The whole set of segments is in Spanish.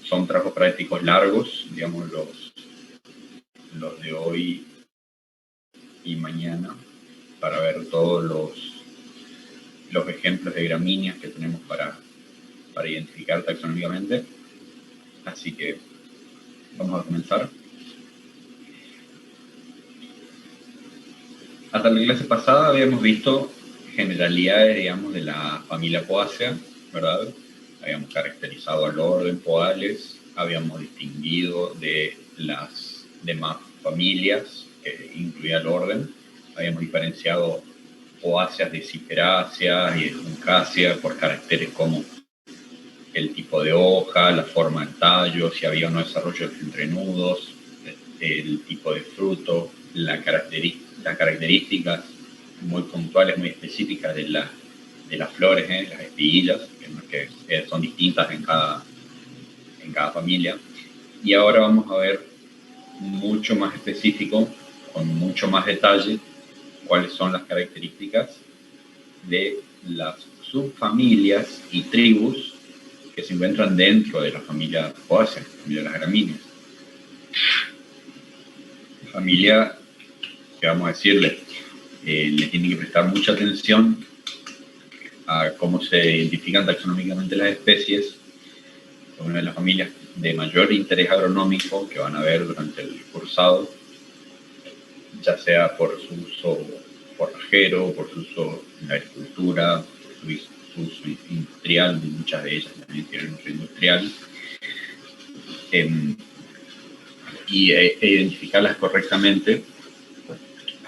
son trabajos prácticos largos, digamos, los de hoy y mañana, para ver todos los ejemplos de gramíneas que tenemos para identificar taxonómicamente. Así que vamos a comenzar. Hasta la clase pasada habíamos visto generalidades, digamos, de la familia Poaceae, ¿verdad? Habíamos caracterizado al orden Poales, habíamos distinguido de las demás familias que incluía el orden, habíamos diferenciado Poaceas de Ciperáceas y de Juncaceae por caracteres como el tipo de hoja, la forma del tallo, si había o no desarrollo de entrenudos, el tipo de fruto, las características muy puntuales, muy específicas de las flores, las espiguillas, que son distintas en cada familia. Y ahora vamos a ver mucho más específico, con mucho más detalle, cuáles son las características de las subfamilias y tribus que se encuentran dentro de la familia Poaceae, la familia de las gramíneas. La familia, que vamos a decirle, le tiene que prestar mucha atención a cómo se identifican taxonómicamente las especies. Es una de las familias de mayor interés agronómico que van a ver durante el cursado, ya sea por su uso forrajero, por su uso en la agricultura, por su uso industrial, muchas de ellas también tienen uso industrial, y identificarlas correctamente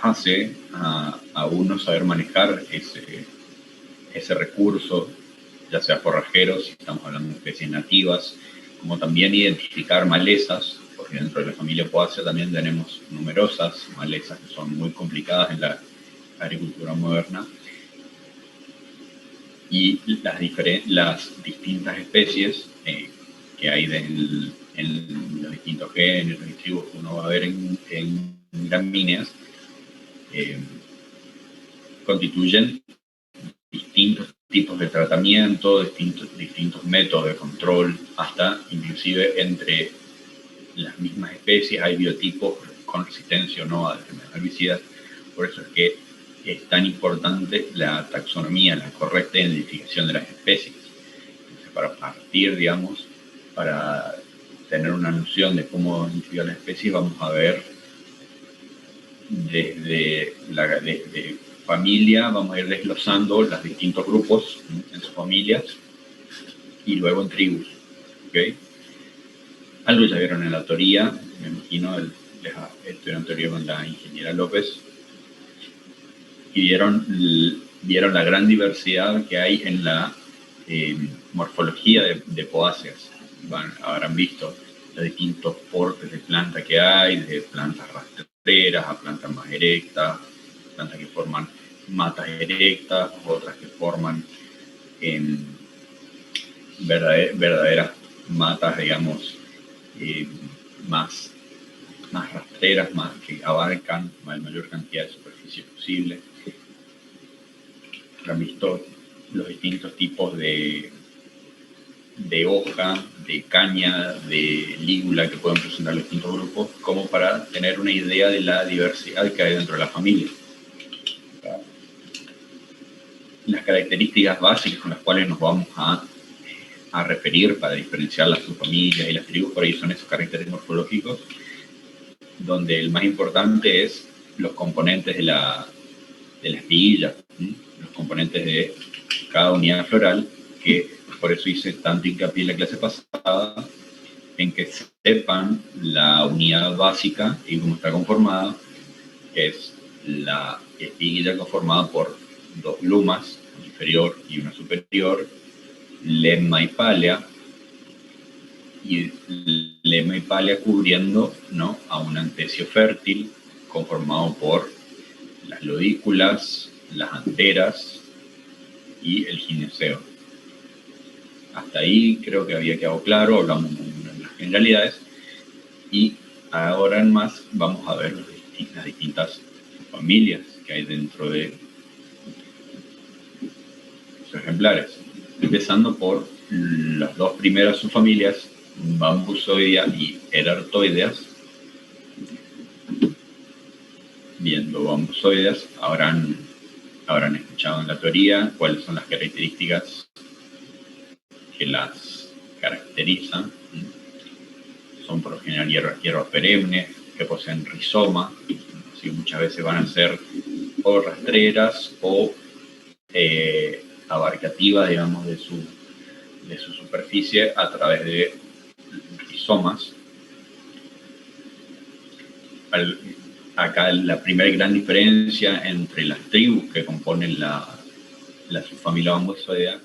hace a uno saber manejar ese recurso, ya sea forrajeros, si estamos hablando de especies nativas, como también identificar malezas, porque dentro de la familia Poaceae también tenemos numerosas malezas que son muy complicadas en la agricultura moderna, y las distintas especies que hay en los distintos géneros y tribus que uno va a ver en gramíneas, constituyen distintos tipos de tratamiento, distintos métodos de control, hasta inclusive entre las mismas especies hay biotipos con resistencia o no a determinados herbicidas. Por eso es que es tan importante la taxonomía, la correcta identificación de las especies. Entonces, para partir, digamos, para tener una noción de cómo identificar las especies, vamos a ver desde familia, vamos a ir desglosando los distintos grupos en sus familias y luego en tribus. ¿Okay? Algo ya vieron en la teoría, me imagino, estuvieron en teoría con la ingeniera López, y vieron la gran diversidad que hay en la morfología de Poaceas. Habrán visto los distintos portes de planta que hay, de plantas rastreras a plantas más erectas, plantas que forman matas erectas, otras que forman verdaderas matas, digamos, más rastreras, más que abarcan la mayor cantidad de superficie posible. Han visto los distintos tipos de hoja, de caña, de lígula que pueden presentar los distintos grupos, como para tener una idea de la diversidad que hay dentro de la familia. Las características básicas con las cuales nos vamos a referir para diferenciar las subfamilias y las tribus por ahí son esos caracteres morfológicos, donde el más importante es los componentes de la espiguilla, los componentes de cada unidad floral, que por eso hice tanto hincapié en la clase pasada, en que sepan la unidad básica y cómo está conformada, que es la espiguilla conformada por dos glumas, una inferior y una superior, lemma y pálea, y lemma y pálea cubriendo, ¿no?, a un antecio fértil conformado por las lodículas, las anteras y el gineceo. Hasta ahí creo que había quedado claro, hablamos de las generalidades, y ahora en más vamos a ver las distintas familias que hay dentro de los ejemplares, empezando por las dos primeras subfamilias, Bambusoidea y Erartoideas, viendo Bambusoideas, habrán escuchado en la teoría cuáles son las características que las caracterizan. Son por lo general hierbas perennes, que poseen rizoma, así muchas veces van a ser o rastreras o abarcativas, digamos, de su superficie a través de rizomas. Acá la primera gran diferencia entre las tribus que componen la subfamilia Bambusoidea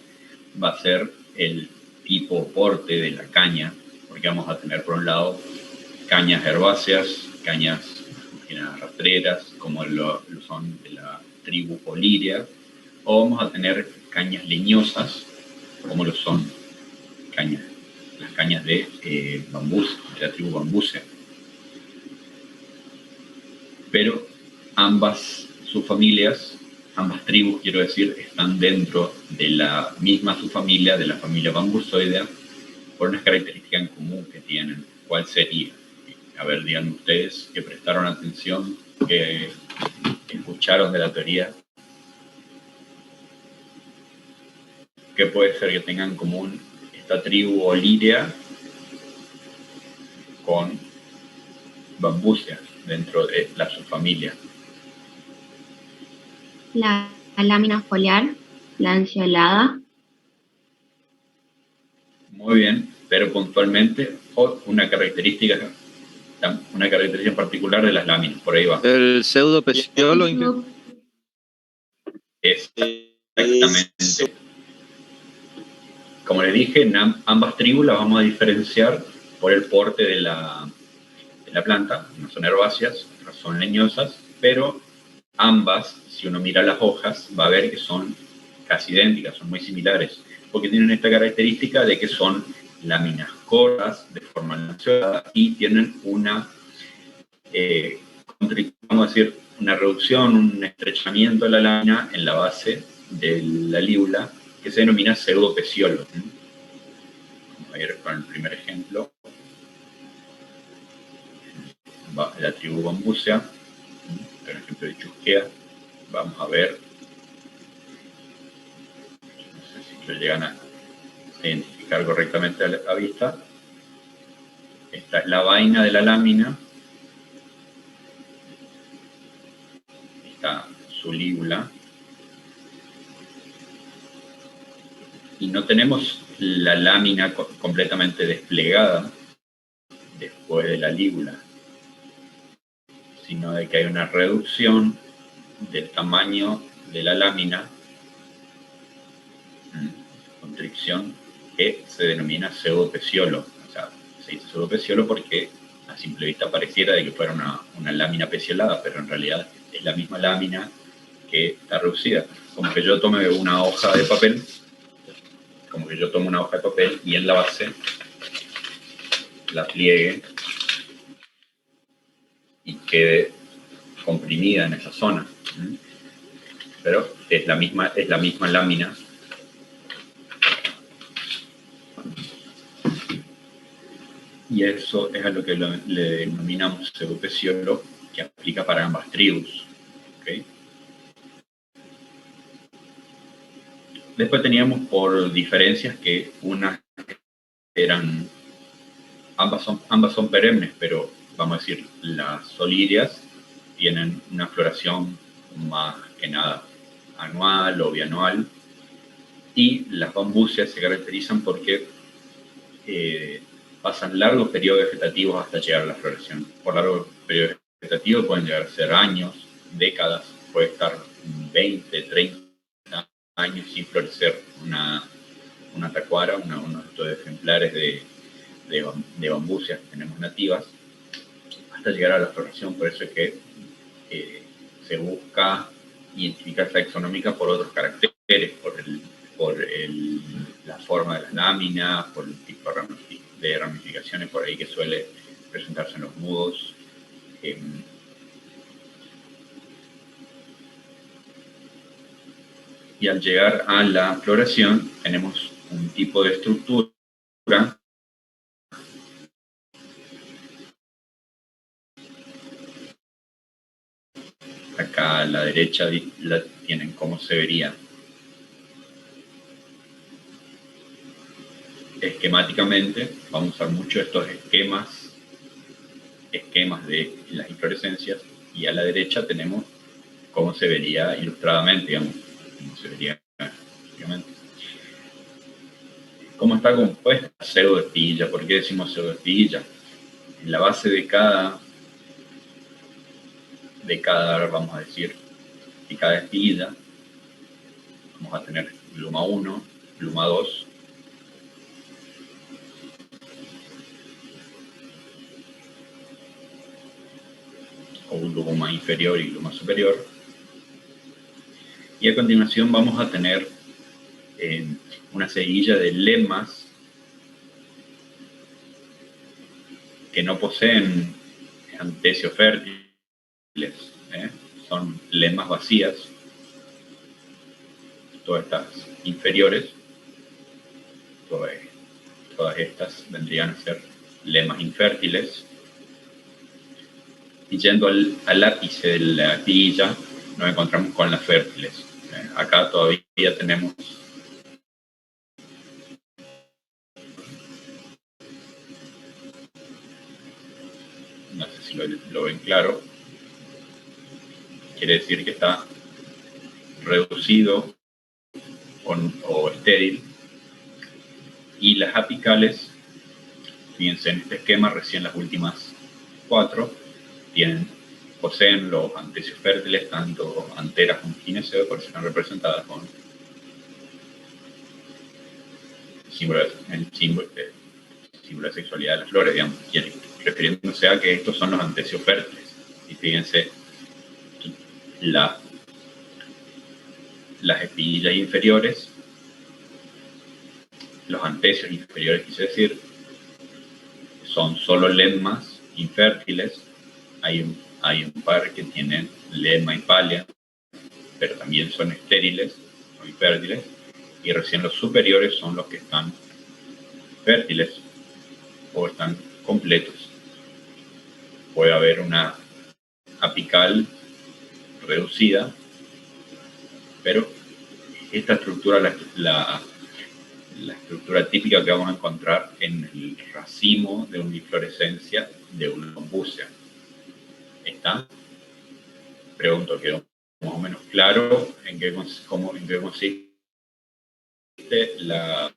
va a ser el tipo o porte de la caña, porque vamos a tener por un lado cañas herbáceas, cañas rastreras, como lo son de la tribu Oliria, o vamos a tener cañas leñosas, como lo son las cañas de bambús, de la tribu Bambúcea. Pero ambas subfamilias, ambas tribus, quiero decir, están dentro de la misma subfamilia, de la familia Bambusoidea, por unas características en común que tienen. ¿Cuál sería? A ver, díganme ustedes que prestaron atención, que escucharon de la teoría. ¿Qué puede ser que tengan en común esta tribu Oliria con Bambucea dentro de la subfamilia? La lámina foliar, lanceolada. Muy bien, pero puntualmente una característica en particular de las láminas, por ahí va. El pseudopeciolo. Exactamente. Como les dije, ambas tribus las vamos a diferenciar por el porte de la planta. No son herbáceas, no son leñosas, pero ambas, si uno mira las hojas, va a ver que son casi idénticas, son muy similares, porque tienen esta característica de que son láminas cortas, de forma lanceolada, y tienen una, vamos a decir, una reducción, un estrechamiento de la lámina en la base de la lígula, que se denomina pseudopeciolo. Vamos a ir con el primer ejemplo. La tribu Bambucea, el ejemplo de Chusquea. Vamos a ver, no sé si lo llegan a identificar correctamente a la vista. Esta es la vaina de la lámina. Está su lígula. Y no tenemos la lámina completamente desplegada después de la lígula, sino de que hay una reducción del tamaño de la lámina, constricción, que se denomina pseudopeciolo. O sea, se dice pseudopeciolo porque a simple vista pareciera de que fuera una lámina peciolada, pero en realidad es la misma lámina que está reducida. Como que yo tome una hoja de papel, y en la base la pliegue y quede comprimida en esa zona. Pero es la misma lámina. Y eso es a lo que le denominamos pseudopeciolo, que aplica para ambas tribus. ¿Okay? Después teníamos por diferencias que ambas son perennes, pero vamos a decir, las olirias tienen una floración más que nada anual o bianual, y las bambúceas se caracterizan porque pasan largos periodos vegetativos hasta llegar a la floración. Por largos periodos vegetativos pueden llegar a ser años, décadas, puede estar 20, 30 años sin florecer una tacuara, uno de estos ejemplares de bambúceas que tenemos nativas, hasta llegar a la floración. Por eso es que se busca identificar taxonómica por otros caracteres, por la forma de las láminas, por el tipo de ramificaciones por ahí que suele presentarse en los nudos. Y al llegar a la floración tenemos un tipo de estructura. Acá a la derecha la tienen cómo se vería esquemáticamente. Vamos a usar mucho estos esquemas de las inflorescencias, y a la derecha tenemos cómo se vería ilustradamente, digamos, cómo se vería obviamente. ¿Cómo está compuesta pseudoespiguilla? ¿Por qué decimos pseudoespiguilla? En la base de cada, vamos a decir, de cada espiguilla, vamos a tener gluma 1, gluma 2, o gluma inferior y gluma superior. Y a continuación vamos a tener una seguilla de lemas que no poseen antecios fértiles, son lemas vacías, todas estas inferiores, todas estas vendrían a ser lemas infértiles. Y yendo al ápice de la espiguilla, nos encontramos con las fértiles. Acá todavía tenemos no sé si lo ven claro, quiere decir que está reducido o estéril. Y las apicales, fíjense en este esquema, recién las últimas 4 poseen los antecios fértiles, tanto anteras como gineceo, por eso están representadas con el símbolo de sexualidad de las flores, digamos, refiriéndose a que estos son los antecios fértiles. Y fíjense, las espiguillas inferiores, los antecios inferiores, quise decir, son solo lemas infértiles. Hay un par que tienen lema y palia, pero también son estériles, son infértiles, y recién los superiores son los que están fértiles o están completos. Puede haber una apical reducida, pero esta estructura, la estructura típica que vamos a encontrar en el racimo de una inflorescencia de una lombúcea. ¿Está? Pregunto, ¿quedó más o menos claro en qué consiste esta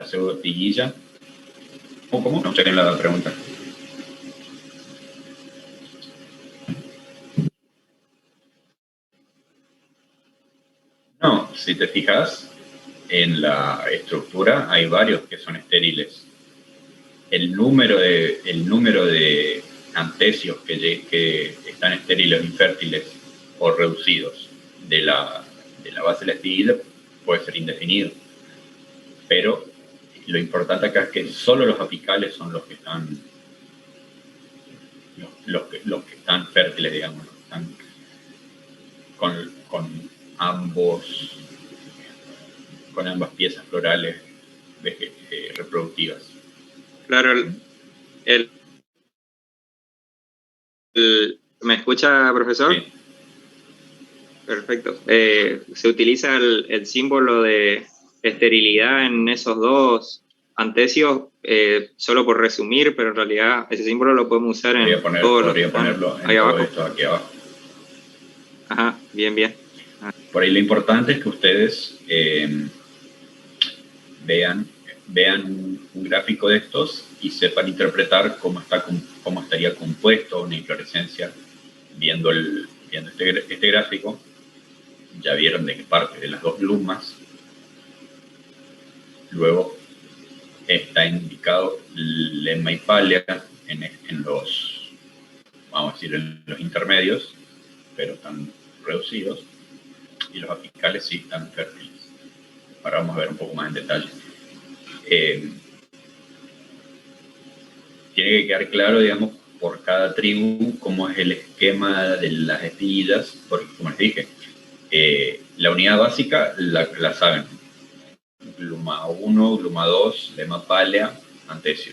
pseudoespiguilla? ¿Cómo? No chequen la pregunta. No, si te fijas, en la estructura hay varios que son estériles. El número de antecios que están estériles, infértiles o reducidos de la base de la espiguilla puede ser indefinido. Pero lo importante acá es que solo los apicales son los que están los que están fértiles, digamos, están con ambas piezas florales reproductivas. Claro, ¿me escucha, profesor? Sí. Perfecto. Se utiliza el símbolo de esterilidad en esos dos antecios, solo por resumir, pero en realidad ese símbolo lo podemos usar en todos los que están ahí abajo. Esto aquí abajo. Ajá, bien, bien. Por ahí lo importante es que ustedes vean un gráfico de estos y sepan interpretar cómo estaría compuesto una inflorescencia. Viendo este gráfico, ya vieron de qué parte de las dos glumas. Luego está indicado lema y palia en los, vamos a decir, en los intermedios, pero están reducidos, y los apicales sí están fértiles. Ahora vamos a ver un poco más en detalle. Tiene que quedar claro, digamos, por cada tribu cómo es el esquema de las espiguillas, porque como les dije, la unidad básica la saben, gluma 1, gluma 2, lema pálea, antesio.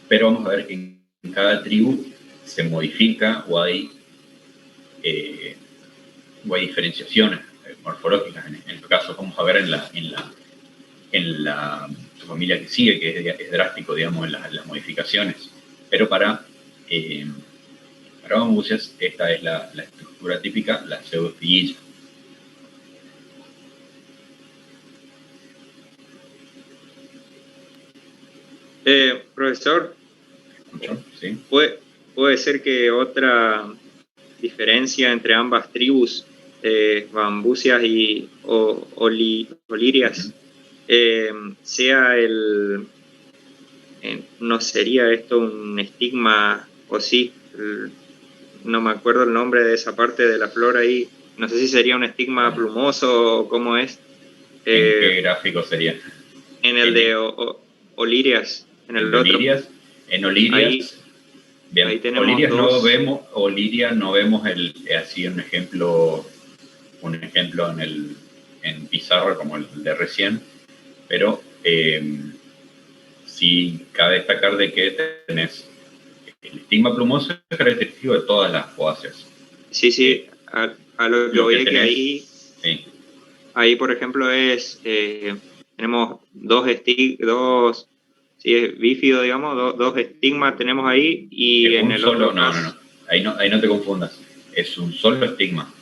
Pero vamos a ver que en cada tribu se modifica o hay diferenciaciones morfológicas. En este caso vamos a ver en la familia que sigue, que es drástico, digamos, en las modificaciones. Pero para bambusias, esta es la estructura típica, la pseudoespiguilla. Profesor, ¿Sí? puede ser que otra diferencia entre ambas tribus, bambusias y olirias, sea no sería esto un estigma, o sí, no me acuerdo el nombre de esa parte de la flor ahí, no sé si sería un estigma plumoso o cómo es. ¿En qué gráfico sería? En el de olirias, en el otro. En olirias, bien, ahí tenemos Oliria no vemos así un ejemplo en pizarra como el de recién, pero sí cabe destacar de que tenés el estigma plumoso, es característico de todas las poáceas. Sí, a lo que voy es que ahí, sí. Ahí por ejemplo tenemos dos si es bífido, digamos, dos estigmas tenemos ahí, y en el otro caso... No. Ahí no te confundas. Es un solo estigma.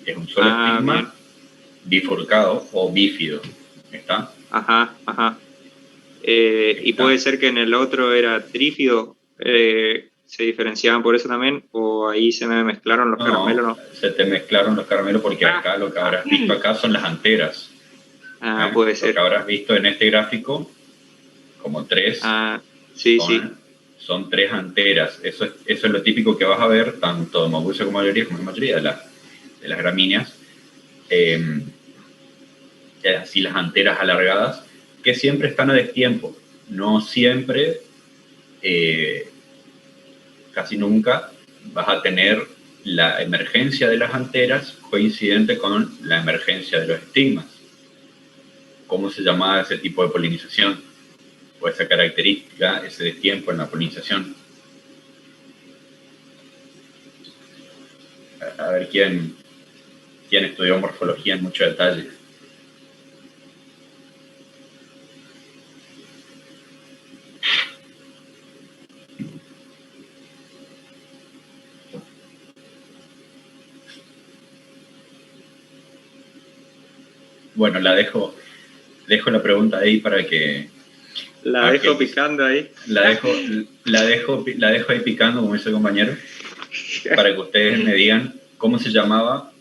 Es un solo estigma bien. bifurcado o bífido. ¿Está? Ajá. Y puede ser que en el otro era trífido, se diferenciaban por eso también, o ahí se me mezclaron los caramelos, ¿no? Se te mezclaron los caramelos porque acá lo que habrás visto acá son las anteras. Puede ser. Lo que habrás visto en este gráfico, como tres, sí. Son tres anteras. Eso es lo típico que vas a ver tanto en bambusia como en la mayoría de las gramíneas. Así las anteras alargadas, que siempre están a destiempo. No siempre, casi nunca, vas a tener la emergencia de las anteras coincidente con la emergencia de los estigmas. ¿Cómo se llamaba ese tipo de polinización? O esa característica, ese destiempo en la polinización. A ver quién estudió morfología en mucho detalle. Bueno, dejo la pregunta ahí para que... La dejo picando ahí. La dejo ahí picando, como dice el compañero, para que ustedes me digan cómo se llamaba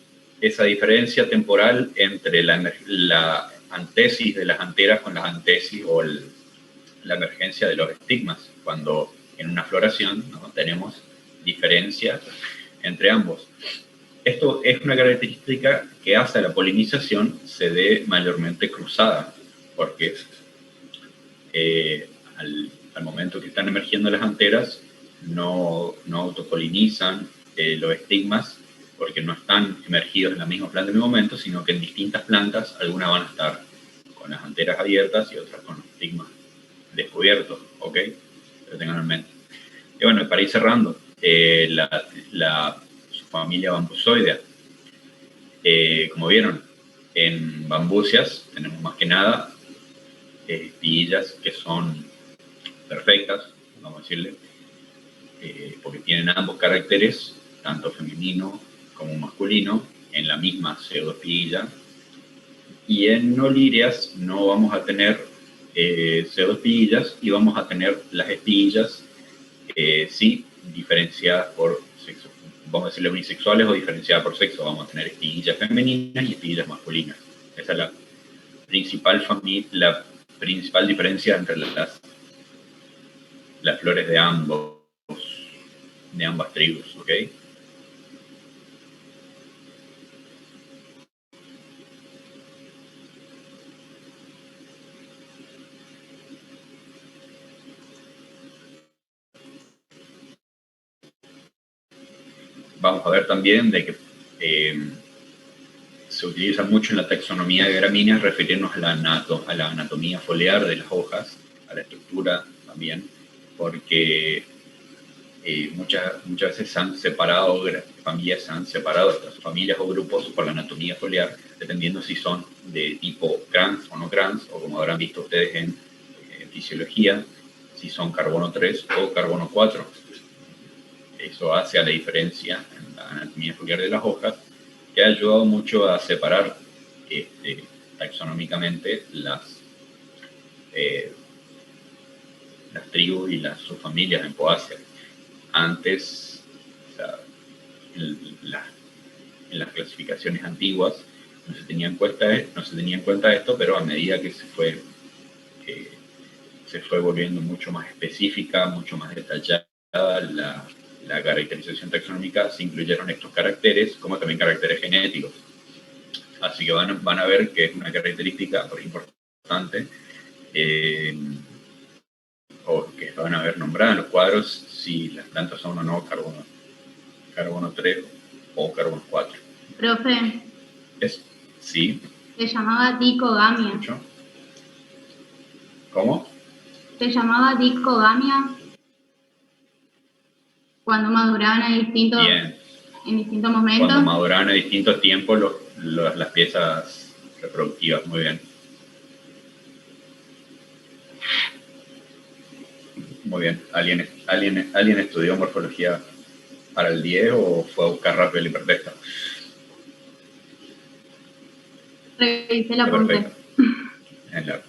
esa diferencia temporal entre la antesis de las anteras con las antesis o la emergencia de los estigmas, cuando en una floración, ¿no?, tenemos diferencias entre ambos. Esto es una característica que hace a la polinización se dé mayormente cruzada, porque al momento que están emergiendo las anteras, no autopolinizan los estigmas, porque no están emergidos en la misma planta en el momento, sino que en distintas plantas, algunas van a estar con las anteras abiertas y otras con los estigmas descubiertos, ¿ok? Pero tengan en mente. Y bueno, para ir cerrando, su familia Bambusoidea, como vieron, en bambusias tenemos más que nada espiguillas que son perfectas, vamos a decirle, porque tienen ambos caracteres, tanto femenino como masculino, en la misma pseudoespiguilla. Y en olíreas no vamos a tener pseudoespiguillas y vamos a tener las espiguillas, sí, diferenciadas por sexo. Vamos a decirle unisexuales o diferenciadas por sexo. Vamos a tener espiguillas femeninas y espiguillas masculinas. Esa es la principal diferencia entre las flores de ambas tribus, ¿ok? vamos a ver también de que se utiliza mucho en la taxonomía de gramíneas referirnos a la anatomía foliar de las hojas, a la estructura también, porque muchas veces se han separado, familias se han separado estas familias o grupos por la anatomía foliar, dependiendo si son de tipo Kranz o no Kranz, o como habrán visto ustedes en fisiología, si son carbono 3 o carbono 4. Eso hace a la diferencia en la anatomía foliar de las hojas, que ha ayudado mucho a separar taxonómicamente las tribus y las subfamilias en Poaceae. Antes, o sea, en las clasificaciones antiguas no se tenía en cuenta esto, pero a medida que se fue volviendo mucho más específica, mucho más detallada la caracterización taxonómica, se incluyeron estos caracteres como también caracteres genéticos. Así que van a ver que es una característica importante, o que van a ver nombrada en los cuadros si las plantas son o no carbono 3 o carbono 4. Profe, Sí. se llamaba dicogamia. ¿Escucho? ¿Cómo? Se llamaba dicogamia cuando maduraban en distintos momentos. Cuando maduraban a distintos tiempos las piezas reproductivas. Muy bien. Muy bien. ¿Alguien estudió morfología para el 10 o fue a buscar rápido el hipertexto? Revisé la apunte. Bien.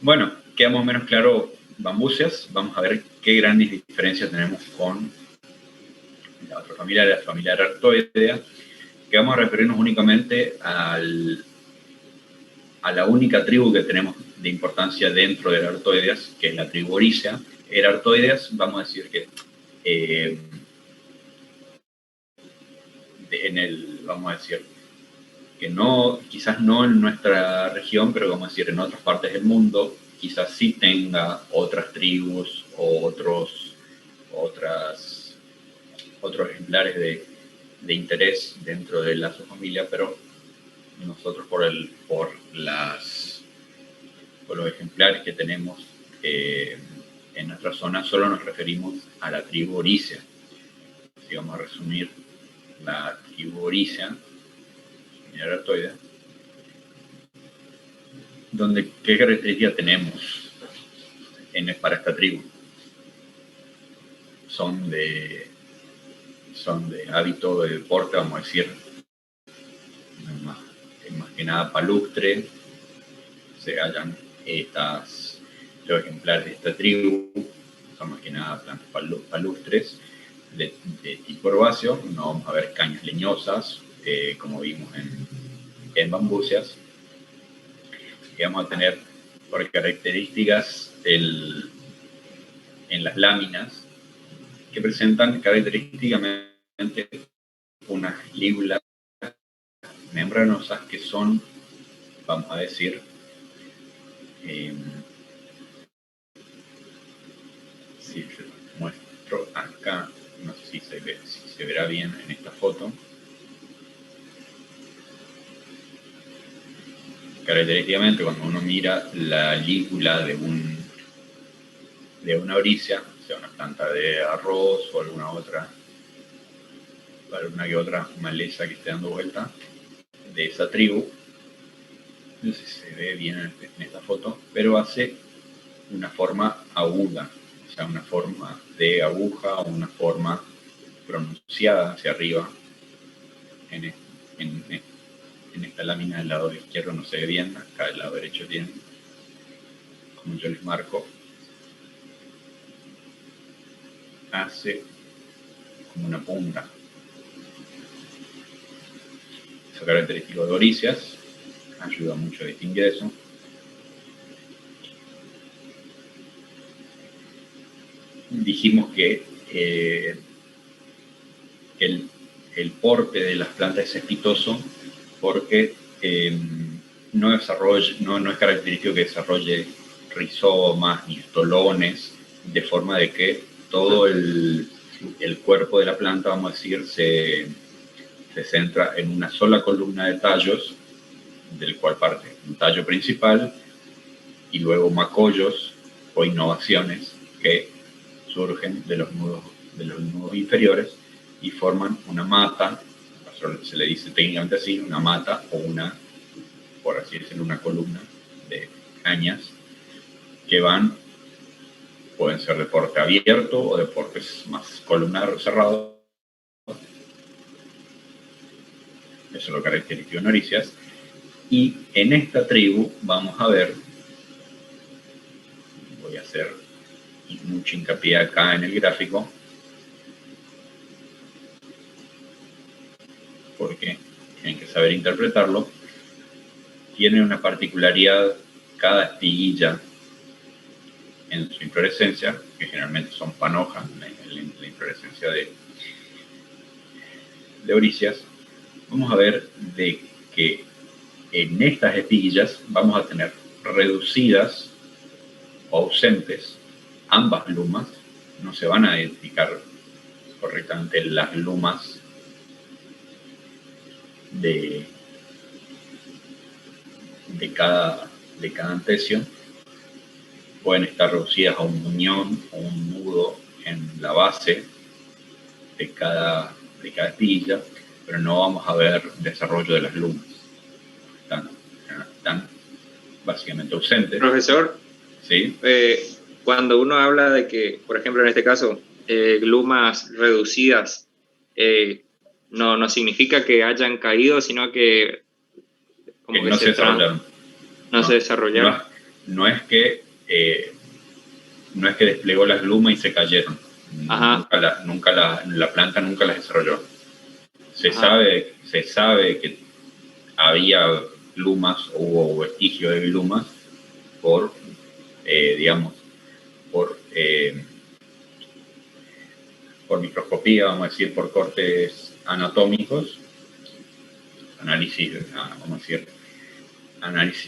Bueno, queda más o menos claro Bambuceas. Vamos a ver qué grandes diferencias tenemos con la otra familia, la familia Arartoidea, que vamos a referirnos únicamente a la única tribu que tenemos de importancia dentro de Arartoideas, que es la tribu Oryzea. Arartoideas, vamos a decir que vamos a decir que no, quizás no en nuestra región, pero vamos a decir en otras partes del mundo, quizás sí tenga otras tribus o otros ejemplares de interés dentro de la subfamilia, pero nosotros por los ejemplares que tenemos en nuestra zona solo nos referimos a la tribu Oryzea. Si vamos a resumir la tribu Oryzea, Arartoidea, ¿qué características tenemos para esta tribu? Son de hábito de deporte, vamos a decir, más que nada palustre. Se hallan los ejemplares de esta tribu, son más que nada plantas palustres de tipo herbáceo. No vamos a ver cañas leñosas, como vimos en Bambuceas. Y vamos a tener por características en las láminas que presentan característicamente unas lígulas membranosas que son, vamos a decir, si yo muestro acá, no sé si se verá bien en esta foto. Característicamente, cuando uno mira la lígula de una oryzea, sea una planta de arroz o alguna que otra maleza que esté dando vuelta de esa tribu, no sé si se ve bien en esta foto, pero hace una forma aguda, o sea, una forma de aguja o una forma pronunciada hacia arriba. En esta lámina del lado izquierdo no se ve bien, acá del lado derecho tiene, como yo les marco, hace como una punta. Eso característico de Oryzeas, ayuda mucho a distinguir eso. Dijimos que el porte de las plantas es cespitoso porque no es característico que desarrolle rizomas ni estolones, de forma de que todo el el cuerpo de la planta, vamos a decir, se centra en una sola columna de tallos, del cual parte un tallo principal y luego macollos o innovaciones que surgen de los nudos inferiores y forman una mata, se le dice técnicamente así, una mata o una, por así decirlo, una columna de cañas que pueden ser de porte abierto o de portes más columnar cerrado. Eso es lo característico de Noriceas. Y en esta tribu vamos a ver, voy a hacer mucho hincapié acá en el gráfico, porque tienen que saber interpretarlo. Tiene una particularidad cada espiguilla en su inflorescencia, que generalmente son panojas, la inflorescencia de Oriceas. Vamos a ver de que en estas espiguillas vamos a tener reducidas o ausentes ambas lumas. No se van a identificar correctamente las lumas de cada antecio. Pueden estar reducidas a un muñón o un nudo en la base de cada espiguilla, pero no vamos a ver desarrollo de las lumas. Están básicamente ausentes. Profesor, ¿sí? Cuando uno habla de que, por ejemplo, en este caso, lumas reducidas, no significa que hayan caído, sino que como que no se desarrollaron. No se desarrollaron. No es que desplegó las lumas y se cayeron. Ajá. La planta nunca las desarrolló. Se sabe que había lumas o hubo vestigio de lumas por microscopía, vamos a decir, por cortes anatómicos, análisis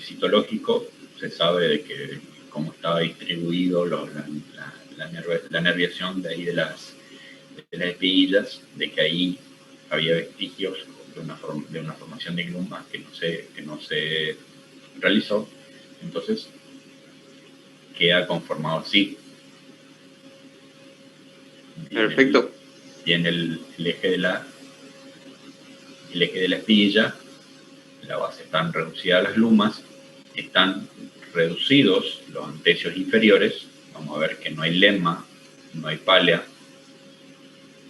citológico. Se sabe de que cómo estaba distribuido la nerviación de ahí de las espiguillas, de que ahí había vestigios de una formación de glumas que no se realizó. Entonces queda conformado así. Perfecto. Tiene el eje de la espiguilla, la base están reducidas las lumas, están reducidos los antecios inferiores. Vamos a ver que no hay lemma, no hay pálea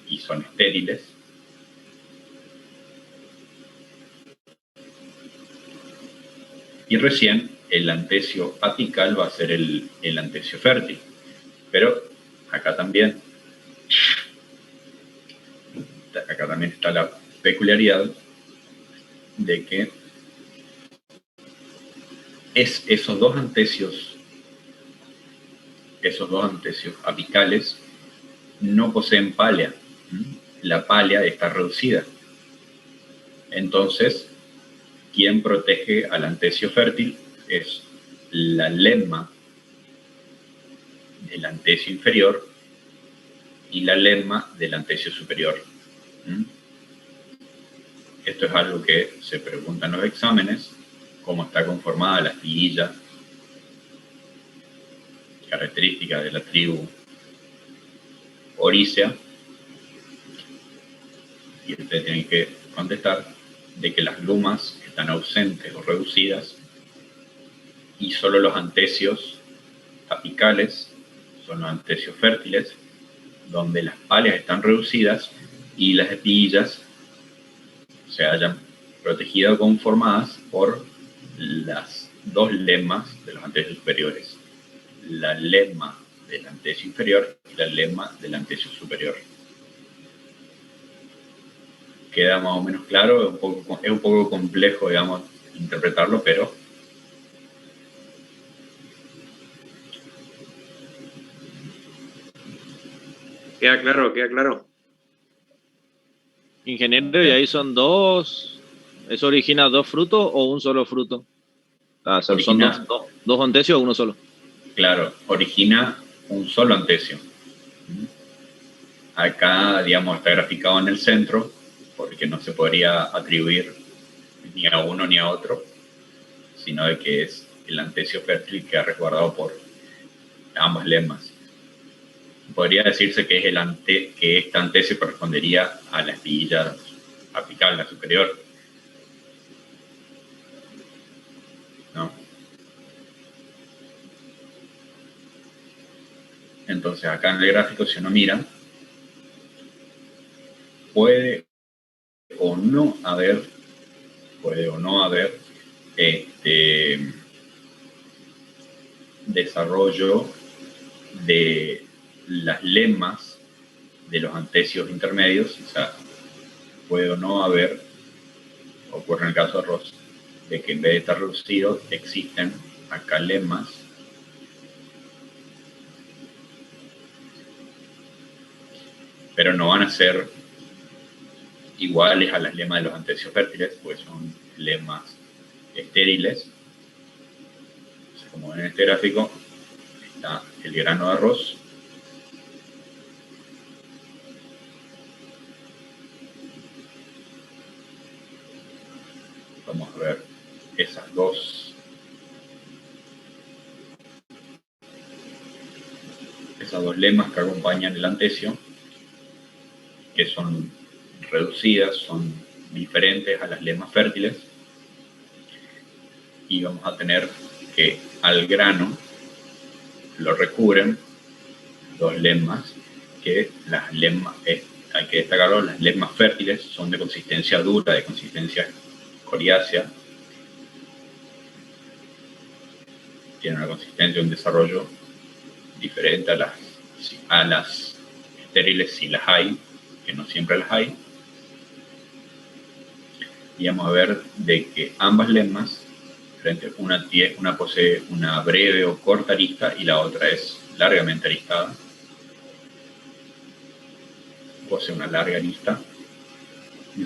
y son estériles. Y recién el antecio apical va a ser el antecio fértil. Pero acá también está la peculiaridad de que esos dos antecios apicales no poseen pálea. La pálea está reducida. Entonces, quien protege al antecio fértil es la lemma del antecio inferior y la lemma del antecio superior. Esto es algo que se pregunta en los exámenes, cómo está conformada la espiguilla, característica de la tribu Oricea, y ustedes tienen que contestar de que las lumas están ausentes o reducidas y solo los antecios apicales son los antecios fértiles, donde las páleas están reducidas y las espiguillas se hayan protegido o conformadas por las dos lemmas de los antecios superiores, la lemma del antecio inferior y la lemma del antecio superior. Queda más o menos claro, es un poco complejo, digamos, interpretarlo, pero queda claro. Ingeniero, ¿y ahí son dos? ¿Eso origina dos frutos o un solo fruto? ¿Son dos antecios o uno solo? Claro, origina un solo antecio. Acá, digamos, está graficado en el centro, porque no se podría atribuir ni a uno ni a otro, sino de que es el antecio fértil que ha resguardado por ambas lemmas. Podría decirse que es que este antecio correspondería a la espiguilla apical, la superior, ¿no? Entonces acá en el gráfico, si uno mira, puede o no haber desarrollo de las lemmas de los antecios intermedios, o sea, puede o no haber, ocurre en el caso de Ross, de que en vez de estar reducidos existen acá lemmas pero no van a ser iguales a las lemmas de los antecios fértiles, pues son lemmas estériles. Entonces, como ven en este gráfico, está el grano de arroz, vamos a ver esas dos lemmas que acompañan el antecio, que son reducidas, son diferentes a las lemmas fértiles, y vamos a tener que al grano lo recubren dos lemmas, que las lemmas, hay que destacarlo, las lemmas fértiles son de consistencia dura, de consistencia coriácea, tienen una consistencia, un desarrollo diferente a las estériles, si las hay, que no siempre las hay. Y vamos a ver de que ambas lemmas, una posee una breve o corta arista y la otra es largamente aristada. Posee una larga arista, y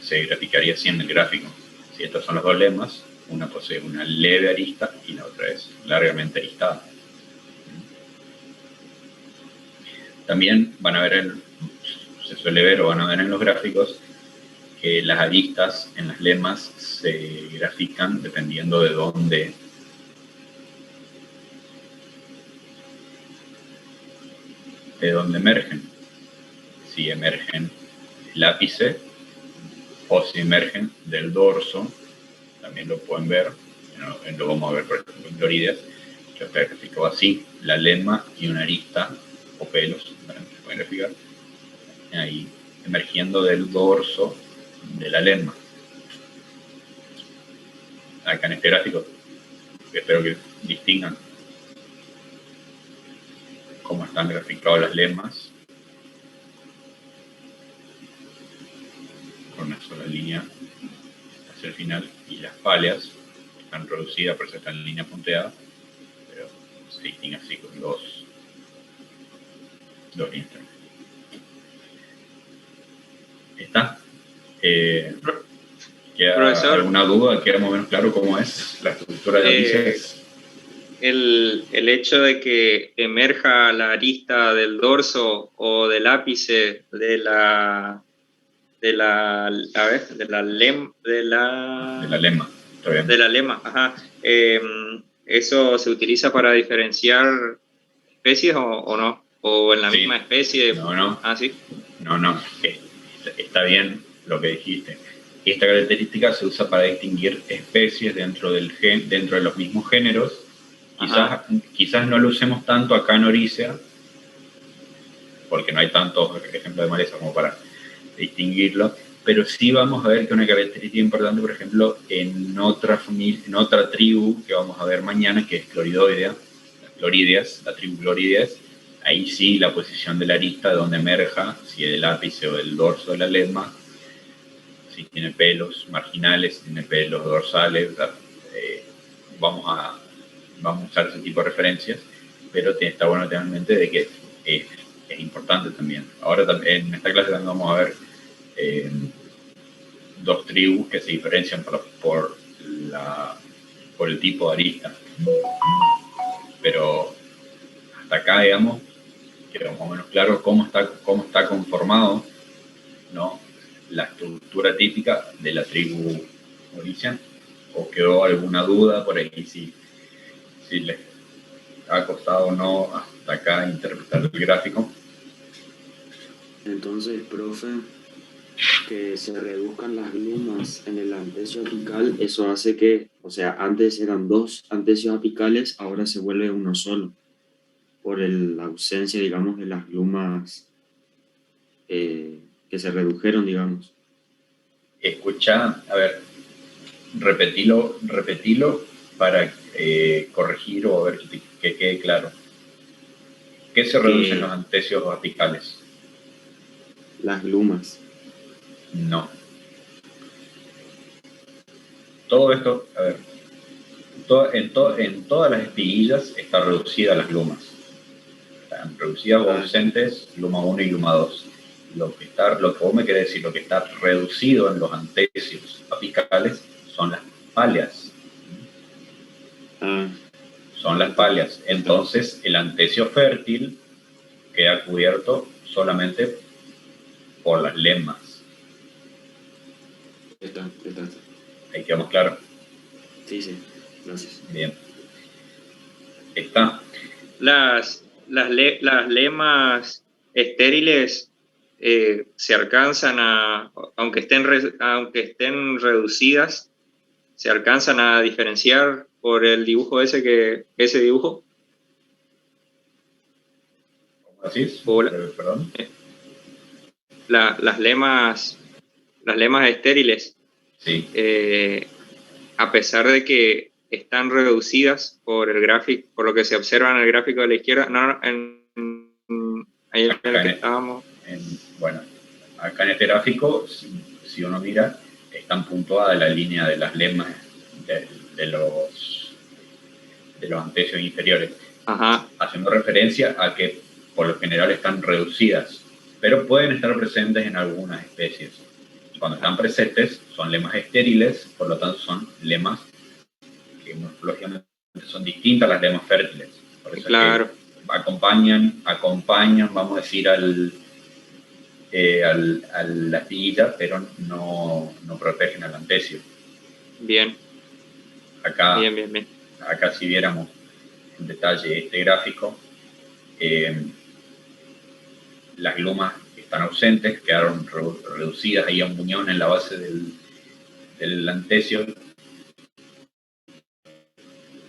se graficaría así en el gráfico. Si estas son las dos lemmas, una posee una leve arista y la otra es largamente aristada. También van a ver, se suele ver o van a ver en los gráficos que las aristas en las lemmas se grafican dependiendo de dónde emergen. Si emergen del ápice o si emergen del dorso, también lo pueden ver. Lo vamos a ver, por ejemplo, en clorídeas, que está graficado así, la lemma y una arista o pelos, se pueden graficar, ahí emergiendo del dorso de la lemma. Acá en este gráfico, espero que distingan cómo están graficadas las lemmas, con una sola línea hacia el final, y las páleas están reducidas, por eso están en línea punteada, pero se distingue así con dos líneas. ¿Está? ¿Queda alguna duda? ¿Queda más o menos claro cómo es la estructura de ápices? El hecho de que emerja la arista del dorso o del ápice de la lemma, ajá. ¿Eso se utiliza para diferenciar especies o no? ¿O en la misma especie? No. Ah, sí. No. Está bien lo que dijiste. Esta característica se usa para distinguir especies dentro de los mismos géneros. Quizás no lo usemos tanto acá en Oryzea, porque no hay tantos ejemplos de maleza como para distinguirlo, pero sí vamos a ver que una característica importante, por ejemplo, en otra tribu que vamos a ver mañana, que es cloridoidea, la tribu clorideas, ahí sí la posición de la arista donde emerja, si es el ápice o el dorso de la lemma, si tiene pelos marginales, si tiene pelos dorsales, vamos a usar ese tipo de referencias, pero está bueno tener en mente de que es importante también. Ahora en esta clase también vamos a ver dos tribus que se diferencian por el tipo de arista, pero hasta acá, digamos, quedó más o menos claro cómo está conformado, ¿no?, la estructura típica de la tribu Orisia. ¿O quedó alguna duda por ahí si les ha costado o no hasta acá interpretar el gráfico? Entonces, profe, que se reduzcan las glumas en el antecio apical, eso hace que, o sea, antes eran 2 antecios apicales, ahora se vuelve uno solo, por la ausencia, digamos, de las glumas que se redujeron, digamos. Escuchá, a ver, repetilo para corregir o ver que quede claro. ¿Qué se reducen los antecios apicales? Las glumas. No. Todo esto, a ver, en todas las espiguillas está reducida las glumas. Están reducidas o ausentes, gluma 1 y gluma 2. Lo que vos me querés decir, lo que está reducido en los antecios apicales son las páleas. Son las páleas. Entonces, el antecio fértil queda cubierto solamente por las lemas. Está. Ahí quedamos claros. Sí, gracias. Bien. Está. Las lemas estériles se alcanzan a, aunque estén reducidas, se alcanzan a diferenciar por el dibujo ese dibujo. ¿Cómo decís? Perdón. Las lemas estériles, sí, a pesar de que están reducidas por el gráfico, por lo que se observa en el gráfico de la izquierda, ahí en el que estábamos. Bueno, acá en este gráfico, si uno mira, están puntuadas la línea de las lemas de los antecios inferiores. Ajá. Haciendo referencia a que por lo general están reducidas, pero pueden estar presentes en algunas especies. Y cuando están presentes son lemas estériles, por lo tanto son lemas que morfológicamente son distintas a las lemas fértiles. Por eso claro. Es que acompañan, vamos a decir, a la espiguilla, pero no protegen al antecio. Bien. Acá, bien. Acá si viéramos en detalle este gráfico, las glumas están ausentes, quedaron reducidas ahí a un muñón en la base del antecio.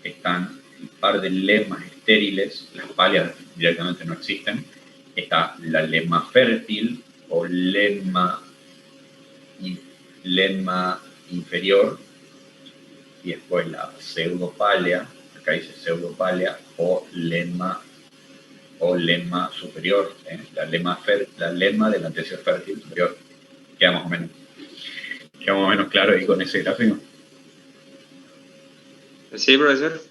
Están un par de lemas estériles, las páleas directamente no existen. Está la lema fértil o lema inferior, y después la pseudopálea, acá dice pseudopálea, o lema superior, la lema del antecio fértil superior. Queda más o menos claro ahí con ese gráfico. Sí, profesor.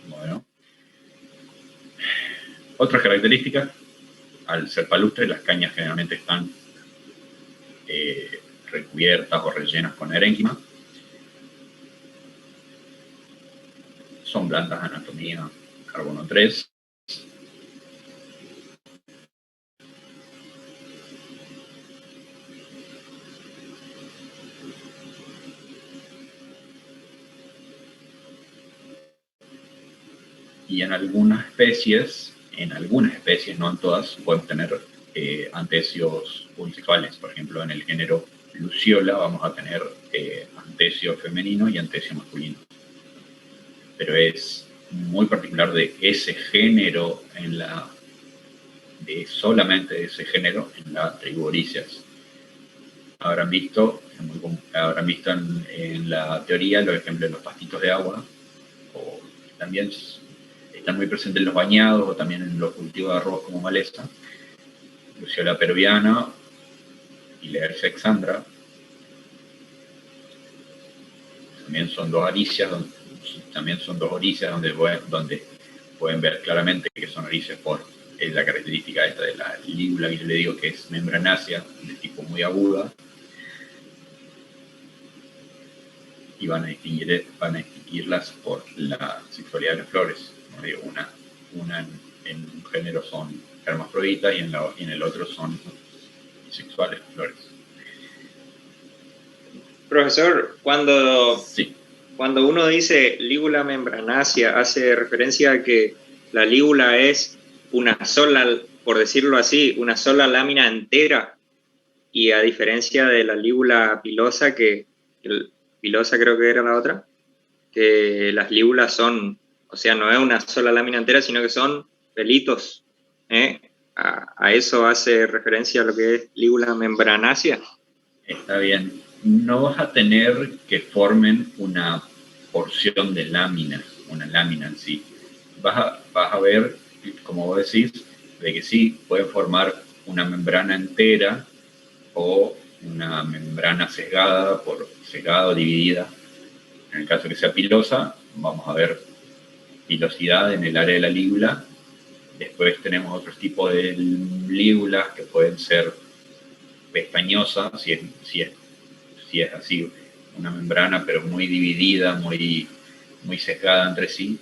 Bueno. Otras características: al ser palustre, las cañas generalmente están recubiertas o rellenas con erénquima. Son blandas de anatomía carbono 3. Y en algunas especies, no en todas, pueden tener antecios unisexuales. Por ejemplo, en el género Luciola vamos a tener antecio femenino y antecio masculino. Pero es muy particular de ese género solamente de ese género en la tribu Orisias. Habrán visto en la teoría los ejemplos de los pastitos de agua, o también están muy presentes en los bañados o también en los cultivos de arroz como maleza. Luciola peruviana y Laercia exandra. También son dos oricias donde pueden ver claramente que son oricias por la característica esta de la lígula, que yo le digo que es membranácea, de tipo muy aguda. Y van a distinguirlas por la sexualidad de las flores. Una en un género son hermafroditas y en el otro son sexuales, flores. Profesor, cuando Sí. Cuando uno dice lígula membranácea, hace referencia a que la lígula es una sola, por decirlo así, una sola lámina entera, y a diferencia de la lígula pilosa, pilosa creo que era la otra, que las lígulas son, o sea, no es una sola lámina entera, sino que son pelitos. A eso hace referencia lo que es lígula membranácea. Está bien. No vas a tener que formen una porción de lámina, una lámina en sí. Vas a ver, como vos decís, de que sí, pueden formar una membrana entera o una membrana sesgada o dividida. En el caso que sea pilosa, vamos a ver pilosidad en el área de la lígula. Después tenemos otros tipos de lígulas que pueden ser pestañosas, si es así, una membrana, pero muy dividida, muy sesgada entre sí.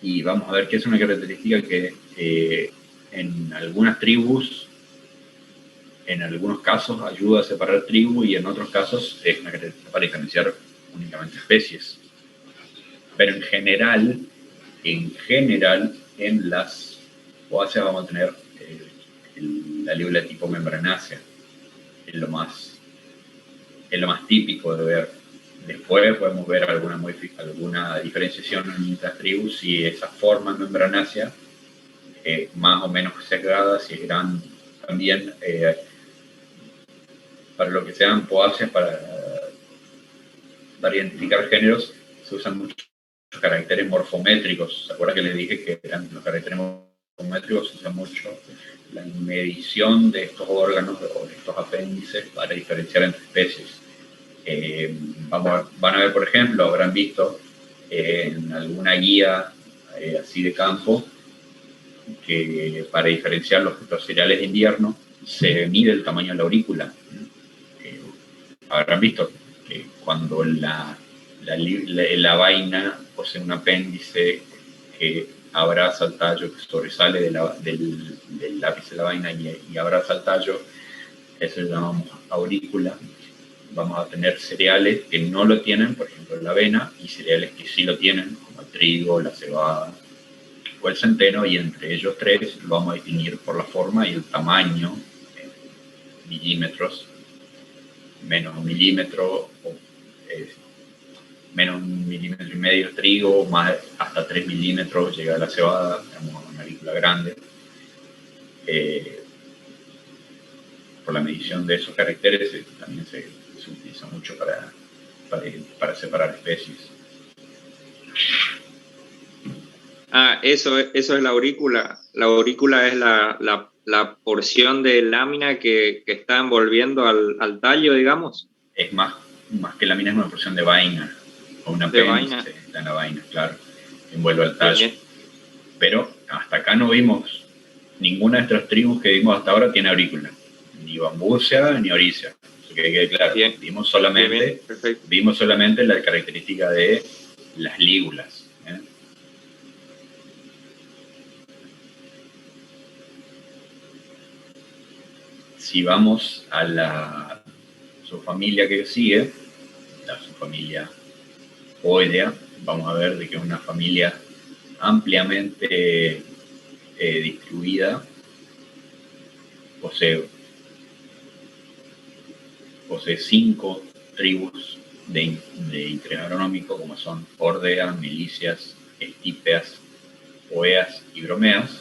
Y vamos a ver que es una característica que en algunas tribus, en algunos casos ayuda a separar tribus y en otros casos es una característica para diferenciar únicamente especies. Pero en general, en las poáceas vamos a tener la lígula tipo membranácea. Es lo más típico de ver. Después podemos ver alguna diferenciación en las tribus si esa forma membranácea es más o menos sesgada, si es gran también. Para lo que sean poáceas, para identificar géneros, se usan muchos caracteres morfométricos. ¿Se acuerdan que les dije que eran los caracteres morfométricos? Se usa mucho la medición de estos órganos o de estos apéndices para diferenciar entre especies. Van a ver, por ejemplo, habrán visto en alguna guía así de campo que para diferenciar los cereales de invierno se mide el tamaño de la aurícula. Habrán visto que cuando la vaina posee un apéndice que abraza el tallo, que sobresale del ápice de la vaina y abraza el tallo, eso lo llamamos aurícula. Vamos a tener cereales que no lo tienen, por ejemplo la avena, y cereales que sí lo tienen, como el trigo, la cebada o el centeno, y entre ellos tres lo vamos a distinguir por la forma y el tamaño, milímetros, menos un milímetro, menos 1,5 milímetros el trigo, más hasta 3 milímetros llega la cebada, tenemos una aurícula grande. Por la medición de esos caracteres también se utiliza mucho para separar especies. Eso es la aurícula. La aurícula es la porción de lámina que está envolviendo al tallo, digamos. Es más que lámina, es una porción de vaina, o una apéndice, está en la vaina, claro, envuelve al tallo. Bien. Pero hasta acá no vimos, ninguna de estas tribus que vimos hasta ahora tiene aurícula, ni bambúcea ni orícea, eso que quede claro. Bien. Vimos solamente la característica de las lígulas. Si vamos a la subfamilia que sigue, la subfamilia Poidea, vamos a ver de que es una familia ampliamente distribuida, posee 5 tribus de interés agronómico, como son Ordea, Milicias, Estípeas, Poeas y Bromeas.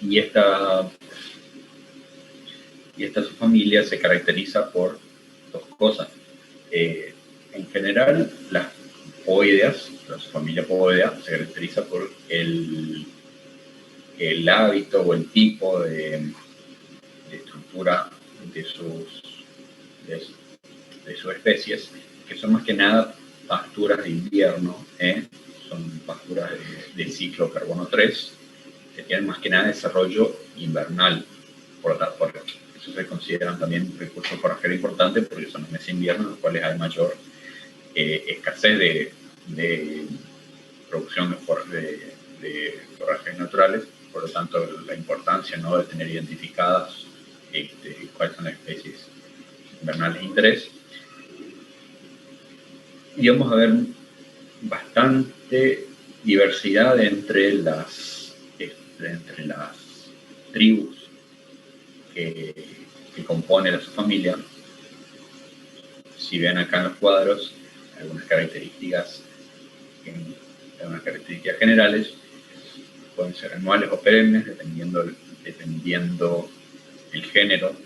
Y esta subfamilia se caracteriza por 2 cosas. En general, las poideas, la subfamilia Poidea, se caracteriza por el hábito o el tipo de estructura de sus especies, que son más que nada pasturas de invierno, son pasturas de ciclo carbono 3, que tienen más que nada desarrollo invernal, por eso se consideran también recursos forrajeros importantes porque son los meses de invierno en los cuales hay mayor escasez de producción de forrajes naturales. Por lo tanto, la importancia, ¿no?, de tener identificadas cuáles son las especies invernales de interés. Y vamos a ver bastante diversidad entre las tribus que componen a su familia. Si ven acá en los cuadros algunas características generales, pueden ser anuales o perennes, dependiendo el género.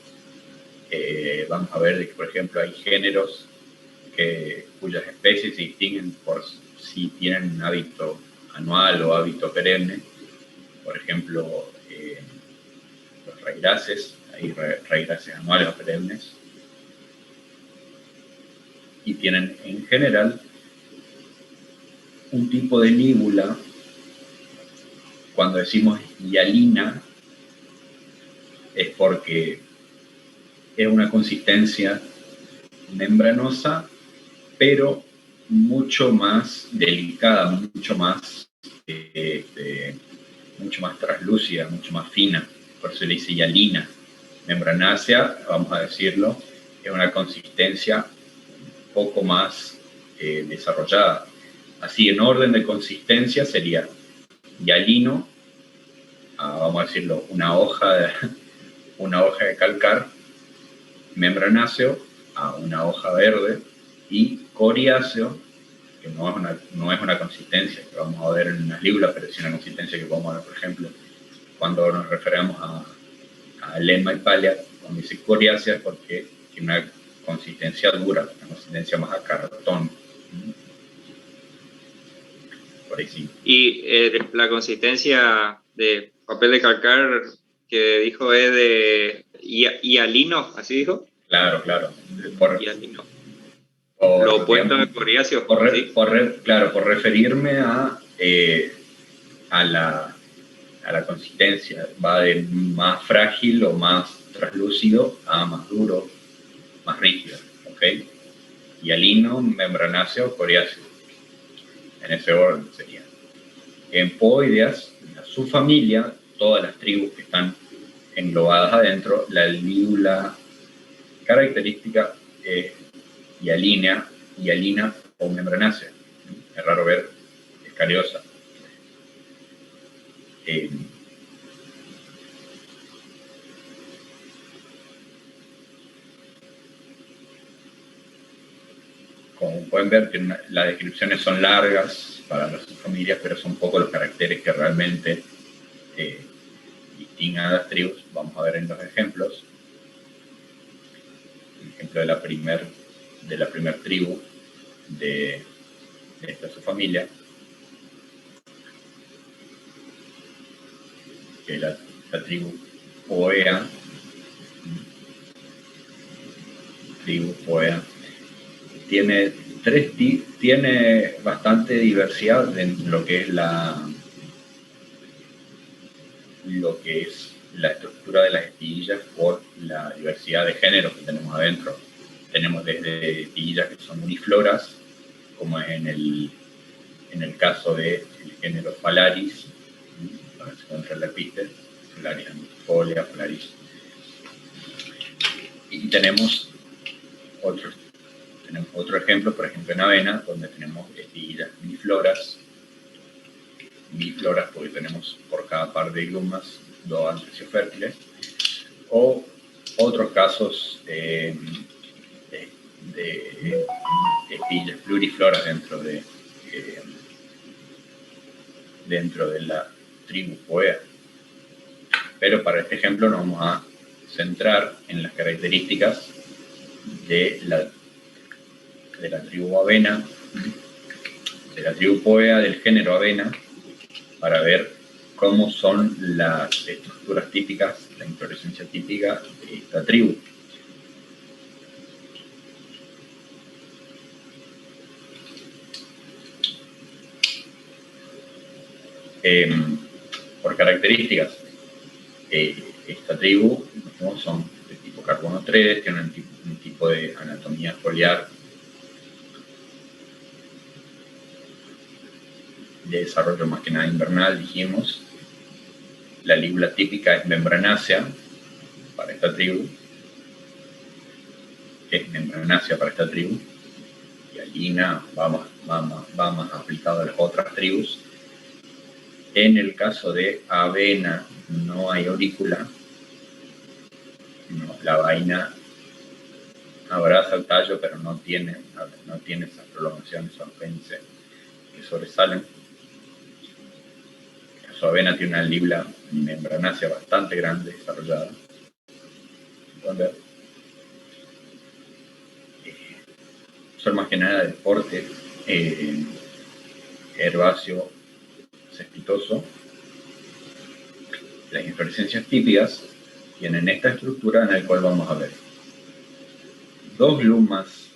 Vamos a ver que, por ejemplo, hay géneros cuyas especies se distinguen por si tienen un hábito anual o hábito perenne. Por ejemplo, los raíces, hay raíces anuales o perennes, y tienen en general un tipo de lígula. Cuando decimos hialina es porque es una consistencia membranosa, pero mucho más delicada, mucho más translúcida, mucho más fina. Por eso se le dice hialina. Membranácea, vamos a decirlo, es una consistencia un poco más desarrollada. Así, en orden de consistencia sería hialino, vamos a decirlo, una hoja de calcar, membranáceo, una hoja verde, y coriáceo, que no es una consistencia que vamos a ver en unas lígulas, pero es una consistencia que podemos ver, por ejemplo, cuando nos referimos a Lemma y Palia, cuando dice coriácea, porque tiene una consistencia dura, una consistencia más a cartón. Por ahí sí. Y la consistencia de papel de calcar que dijo es de hialino, ¿así dijo? Claro. Hialino. Lo opuesto a coriáceo. Por referirme a la consistencia. Va de más frágil o más translúcido a más duro, más rígido. ¿Ok? Hialino, membranáceo, coriáceo. En ese orden sería. En Poideas, en su familia, todas las tribus que están englobadas adentro, la lígula característica es hialina o membranácea. Es raro ver escariosa. Como pueden ver, las descripciones son largas para las subfamilias, pero son pocos los caracteres que realmente distinguen a las tribus. Vamos a ver en los ejemplos. El ejemplo de la primer tribu de esta subfamilia, que es la tribu Poea. Tiene bastante diversidad en lo que es la estructura de las espiguillas por la diversidad de géneros que tenemos adentro. Tenemos desde espiguillas que son unifloras, como es en el caso del género Phalaris, donde se encuentra la epístera, Phalaris angustifolia, Phalaris. Y tenemos otro ejemplo, por ejemplo en avena, donde tenemos espiguillas bifloras porque tenemos por cada par de glumas 2 antecios fértiles, o otros casos de espiguillas plurifloras dentro de la tribu Poea. Pero para este ejemplo nos vamos a centrar en las características de la tribu avena, de la tribu Poea del género avena, para ver cómo son las estructuras típicas, la inflorescencia típica de esta tribu. Por características, esta tribu son de tipo tipo carbono 3, tiene un tipo de anatomía foliar de desarrollo más que nada invernal, dijimos. La lígula típica es membranácea para esta tribu. Es membranácea para esta tribu. Hialina va más aplicado a las otras tribus. En el caso de avena no hay aurícula. No, la vaina abraza el tallo, pero no tiene esas prolongaciones o apéndices que sobresalen. Su avena tiene una lígula membranácea bastante grande, desarrollada. Pueden ver. Son más que nada de porte herbáceo cespitoso. Las inflorescencias típicas tienen esta estructura en la cual vamos a ver dos glumas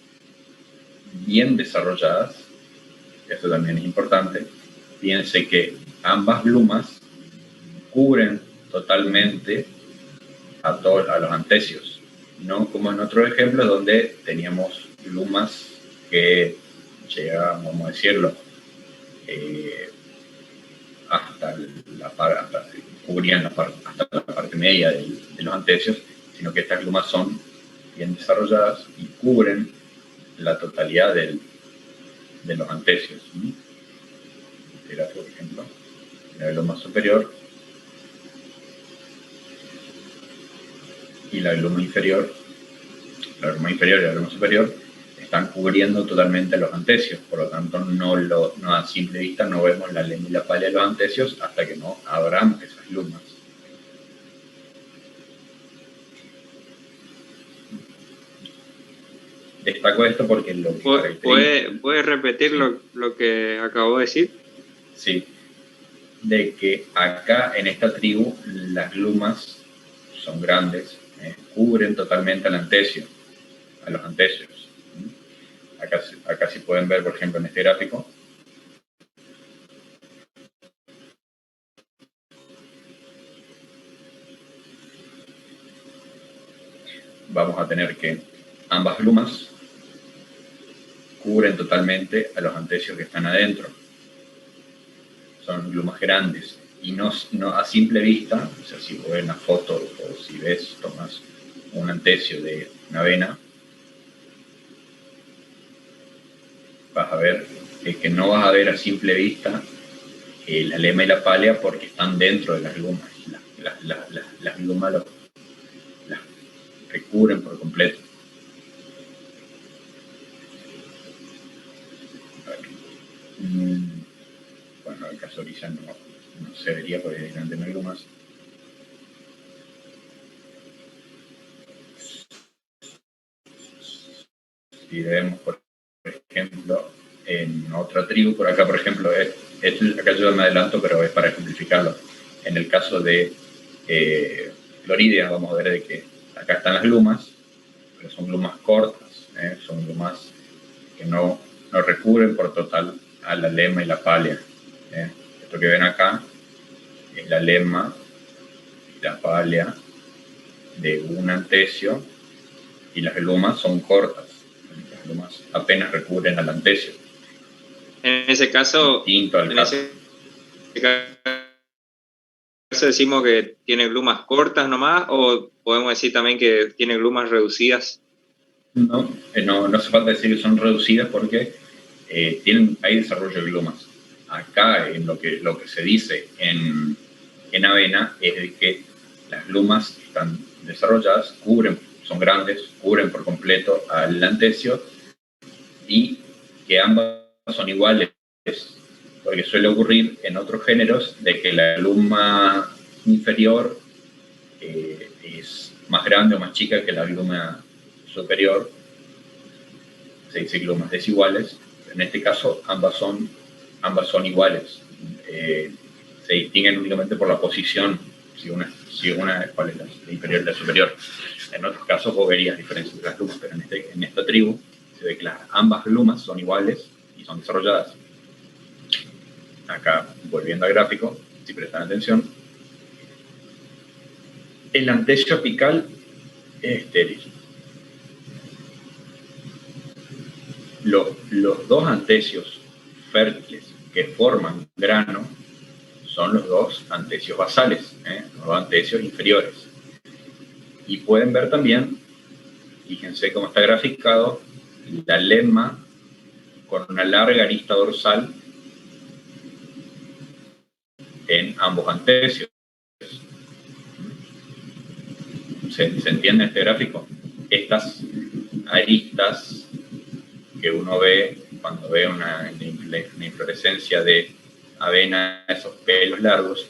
bien desarrolladas. Esto también es importante. Fíjense que ambas glumas cubren totalmente a los antecios, no como en otros ejemplos donde teníamos glumas que llegaban, vamos a decirlo, cubrían hasta la parte media de los antecios, sino que estas glumas son bien desarrolladas y cubren la totalidad de los antecios. Era, por ejemplo, la gluma superior y la gluma inferior. La gluma inferior y la gluma superior están cubriendo totalmente los antecios, por lo tanto no a simple vista no vemos la lema y la pálea de los antecios hasta que no abramos esas glumas. Destaco esto porque lo que ¿Puede repetir lo que acabo de decir? Sí, de que acá en esta tribu las glumas son grandes, cubren totalmente al antecio, a los antecios. Acá sí pueden ver, por ejemplo, en este gráfico, vamos a tener que ambas glumas cubren totalmente a los antecios que están adentro. Son glumas grandes y no a simple vista, o sea, si vos ves una foto o si tomas un antecio de una avena, vas a ver que no vas a ver a simple vista la lema y la pálea porque están dentro de las glumas. Las glumas las recubren por completo. Bueno, en el caso de orilla no se vería porque hay grandes glumas. Si vemos, por ejemplo, en otra tribu, por acá, por ejemplo, acá yo me adelanto, pero es para ejemplificarlo. En el caso de Floridea, vamos a ver de que acá están las glumas, pero son glumas cortas, son glumas que no recubren por total a la lema y la pálea. Esto que ven acá es la lema y la pálea de un antecio y las glumas son cortas. Las glumas apenas recubren al antecio. En ese caso, decimos que tiene glumas cortas nomás, o podemos decir también que tiene glumas reducidas. No hace falta decir que son reducidas porque hay desarrollo de glumas. Acá en lo que se dice en avena es de que las glumas están desarrolladas, son grandes, cubren por completo al antecio y que ambas son iguales, porque suele ocurrir en otros géneros de que la gluma inferior es más grande o más chica que la gluma superior. Se dice glumas desiguales. En este caso ambas son iguales. Se distinguen únicamente por la posición, si una cuál es la inferior y la superior. En otros casos vos verías diferencias entre las glumas, pero en esta tribu se ve que ambas glumas son iguales y son desarrolladas. Acá, volviendo al gráfico, si prestan atención, el antecio apical es estéril. Los dos antecios fértiles que forman grano son los dos antecios basales, los dos antecios inferiores. Y pueden ver también, fíjense cómo está graficado, la lemma con una larga arista dorsal en ambos antecios. ¿Se entiende este gráfico? Estas aristas que uno ve cuando ve una inflorescencia de avena, esos pelos largos,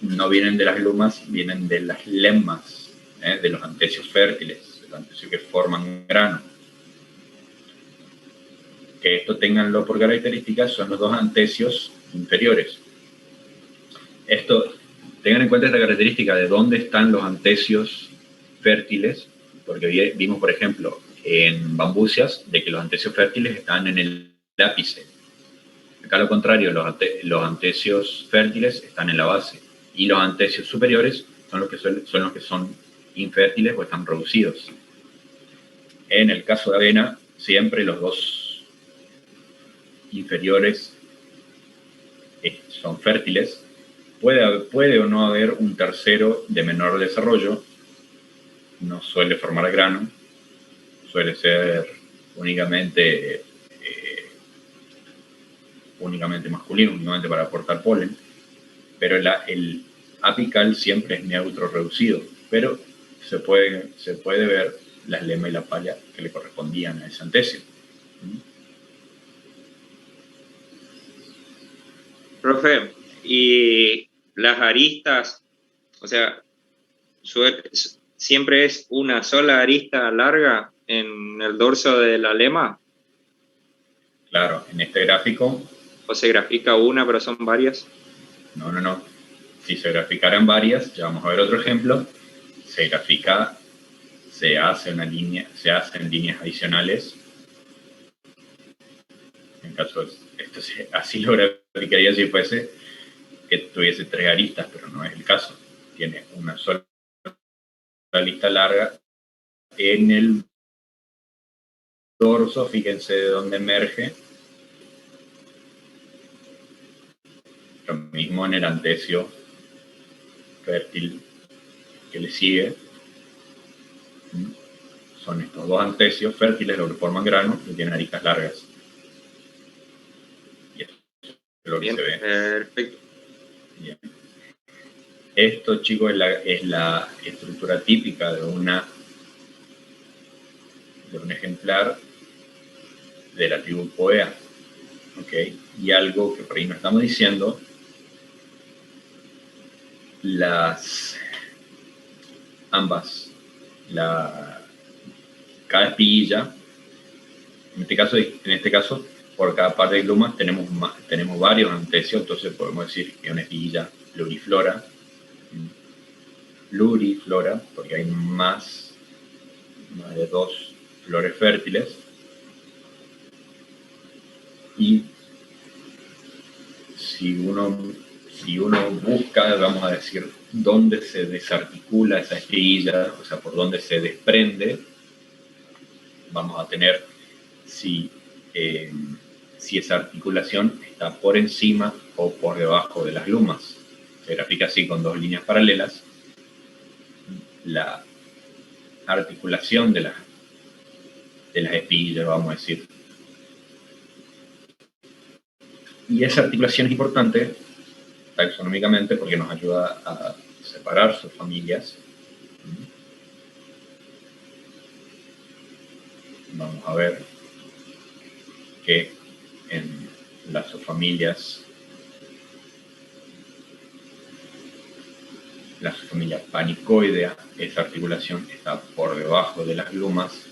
no vienen de las glumas, vienen de las lemmas, de los antecios fértiles, los antecios que forman grano. Que esto tenganlo por características son los dos antecios inferiores. Esto, tengan en cuenta esta característica de dónde están los antecios fértiles, porque vimos, por ejemplo, en bambusias, de que los antecios fértiles están en el ápice. Acá lo contrario, los antecios fértiles están en la base, y los antecios superiores son los que son infértiles o están reducidos. En el caso de avena, siempre los dos inferiores son fértiles. Puede o no haber un tercero de menor desarrollo, no suele formar grano, suele ser únicamente masculino, únicamente para aportar polen, pero el apical siempre es neutro reducido, pero se puede ver las lemma y la palla que le correspondían a ese antecio. Profe, y las aristas, o sea, siempre es una sola arista larga en el dorso de la lema. Claro, en este gráfico. ¿O se grafica una, pero son varias? No. Si se graficaran varias, ya vamos a ver otro ejemplo, se hacen líneas adicionales. En caso de esto, así lo graficaría si fuese que tuviese 3 aristas, pero no es el caso. Tiene una sola arista larga en el dorso, fíjense de dónde emerge. Lo mismo en el antecio fértil que le sigue. Son estos dos antecios fértiles los que forman grano y tienen aristas largas. Y esto es lo que se ve. Perfecto. Bien. Esto, chicos, es la estructura típica de un ejemplar de la tribu Poea. ¿Okay? Y algo que por ahí no estamos diciendo, cada espiguilla, en este caso, por cada par de glumas tenemos varios antecios, entonces podemos decir que es una espiguilla pluriflora, porque hay más de 2 flores fértiles. Y si uno busca, vamos a decir, dónde se desarticula esa espiguilla, o sea, por dónde se desprende, vamos a tener si esa articulación está por encima o por debajo de las glumas. Se grafica así con 2 líneas paralelas. La articulación de las espiguillas, vamos a decir. Y esa articulación es importante taxonómicamente porque nos ayuda a separar subfamilias. Vamos a ver que en las subfamilias, la subfamilia Panicoidea, esa articulación está por debajo de las glumas.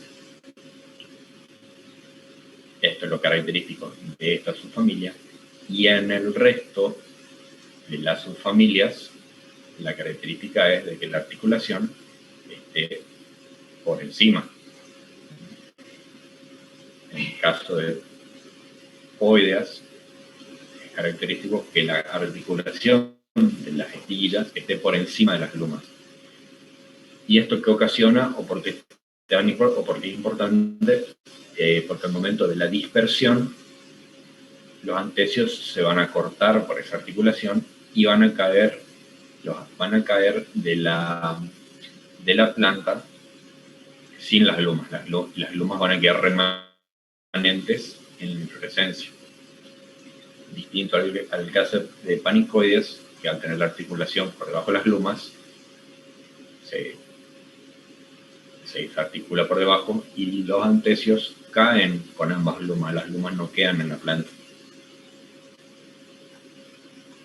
Esto es lo característico de esta subfamilia. Y en el resto de las subfamilias, la característica es de que la articulación esté por encima. En el caso de Poideas, es característico que la articulación de las espiguillas esté por encima de las glumas. ¿Y esto qué ocasiona o por qué es importante? Porque al momento de la dispersión, los antecios se van a cortar por esa articulación y van a caer de la planta sin las glumas. Las glumas van a quedar remanentes en la inflorescencia. Distinto al caso de panicoides, que al tener la articulación por debajo de las glumas, se desarticula por debajo y los antecios caen con ambas glumas. Las glumas no quedan en la planta.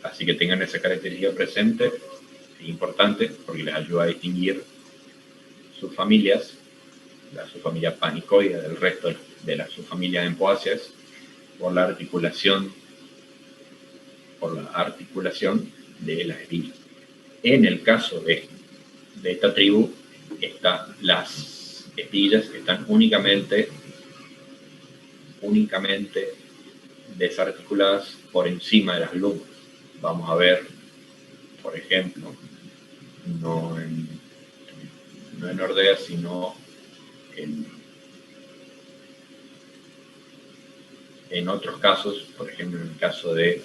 Así que tengan esa característica presente, es importante porque les ayuda a distinguir sus familias, la subfamilia panicoidea del resto de la subfamilia de Empoáceas, por la articulación de las espiguillas. En el caso de esta tribu, las espiguillas están únicamente desarticuladas por encima de las glumas. Vamos a ver, por ejemplo, no en Ordea, sino en otros casos, por ejemplo, en el caso de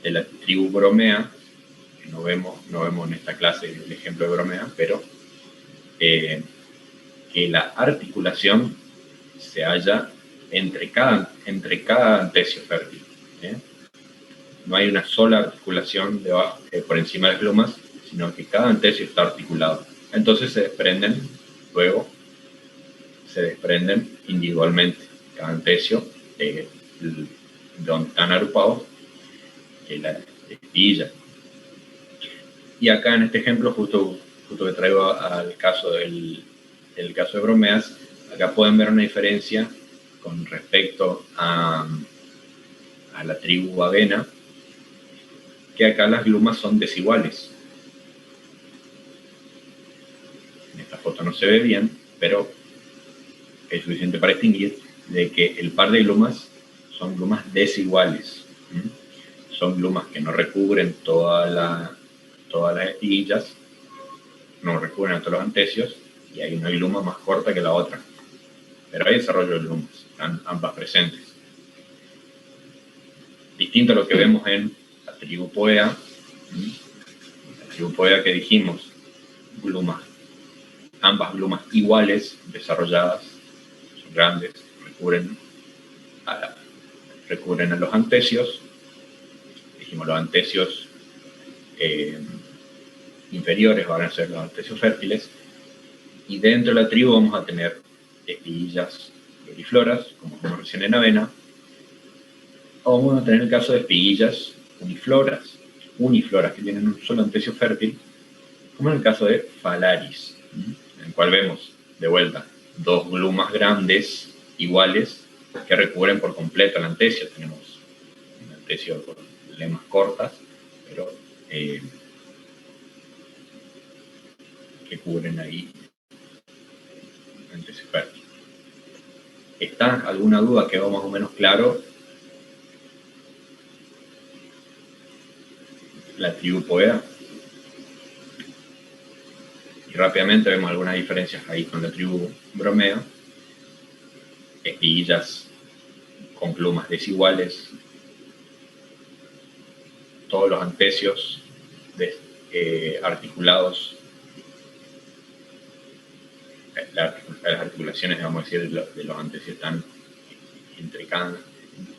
la tribu Bromea, que no vemos en esta clase el ejemplo de Bromea, pero que la articulación se halla entre cada antecio fértil. No hay una sola articulación por encima de las glumas, sino que cada antecio está articulado. Entonces se desprenden individualmente. Cada antecio, donde están agrupados, la espiguilla. Y acá en este ejemplo, justo que traigo al caso del caso de Bromeas, acá pueden ver una diferencia con respecto a la tribu Avena, que acá las glumas son desiguales. En esta foto no se ve bien, pero es suficiente para distinguir de que el par de glumas son glumas desiguales. Son glumas que no recubren todas las espiguillas, no recubren a todos los antecios, y hay una gluma más corta que la otra. Pero hay desarrollo de glumas, están ambas presentes. Distinto a lo que vemos en la tribu Poea. La tribu Poea que dijimos, ambas glumas iguales, desarrolladas, son grandes, recubren a los antecios. Dijimos los antecios inferiores van a ser los antecios fértiles, y dentro de la tribu vamos a tener espiguillas plurifloras, como vimos recién en avena, o vamos a tener el caso de espiguillas unifloras que tienen un solo antecio fértil, como en el caso de Phalaris, en el cual vemos de vuelta dos glumas grandes iguales que recubren por completo el antecio. Tenemos un antecio con lemas cortas, pero que cubren ahí el antecio fértil. ¿Está alguna duda? ¿Quedó más o menos claro? La tribu Poea. Y rápidamente vemos algunas diferencias ahí con la tribu Bromea. Espiguillas con plumas desiguales. Todos los antecios articulados. Las articulaciones, vamos a decir, de los antecios están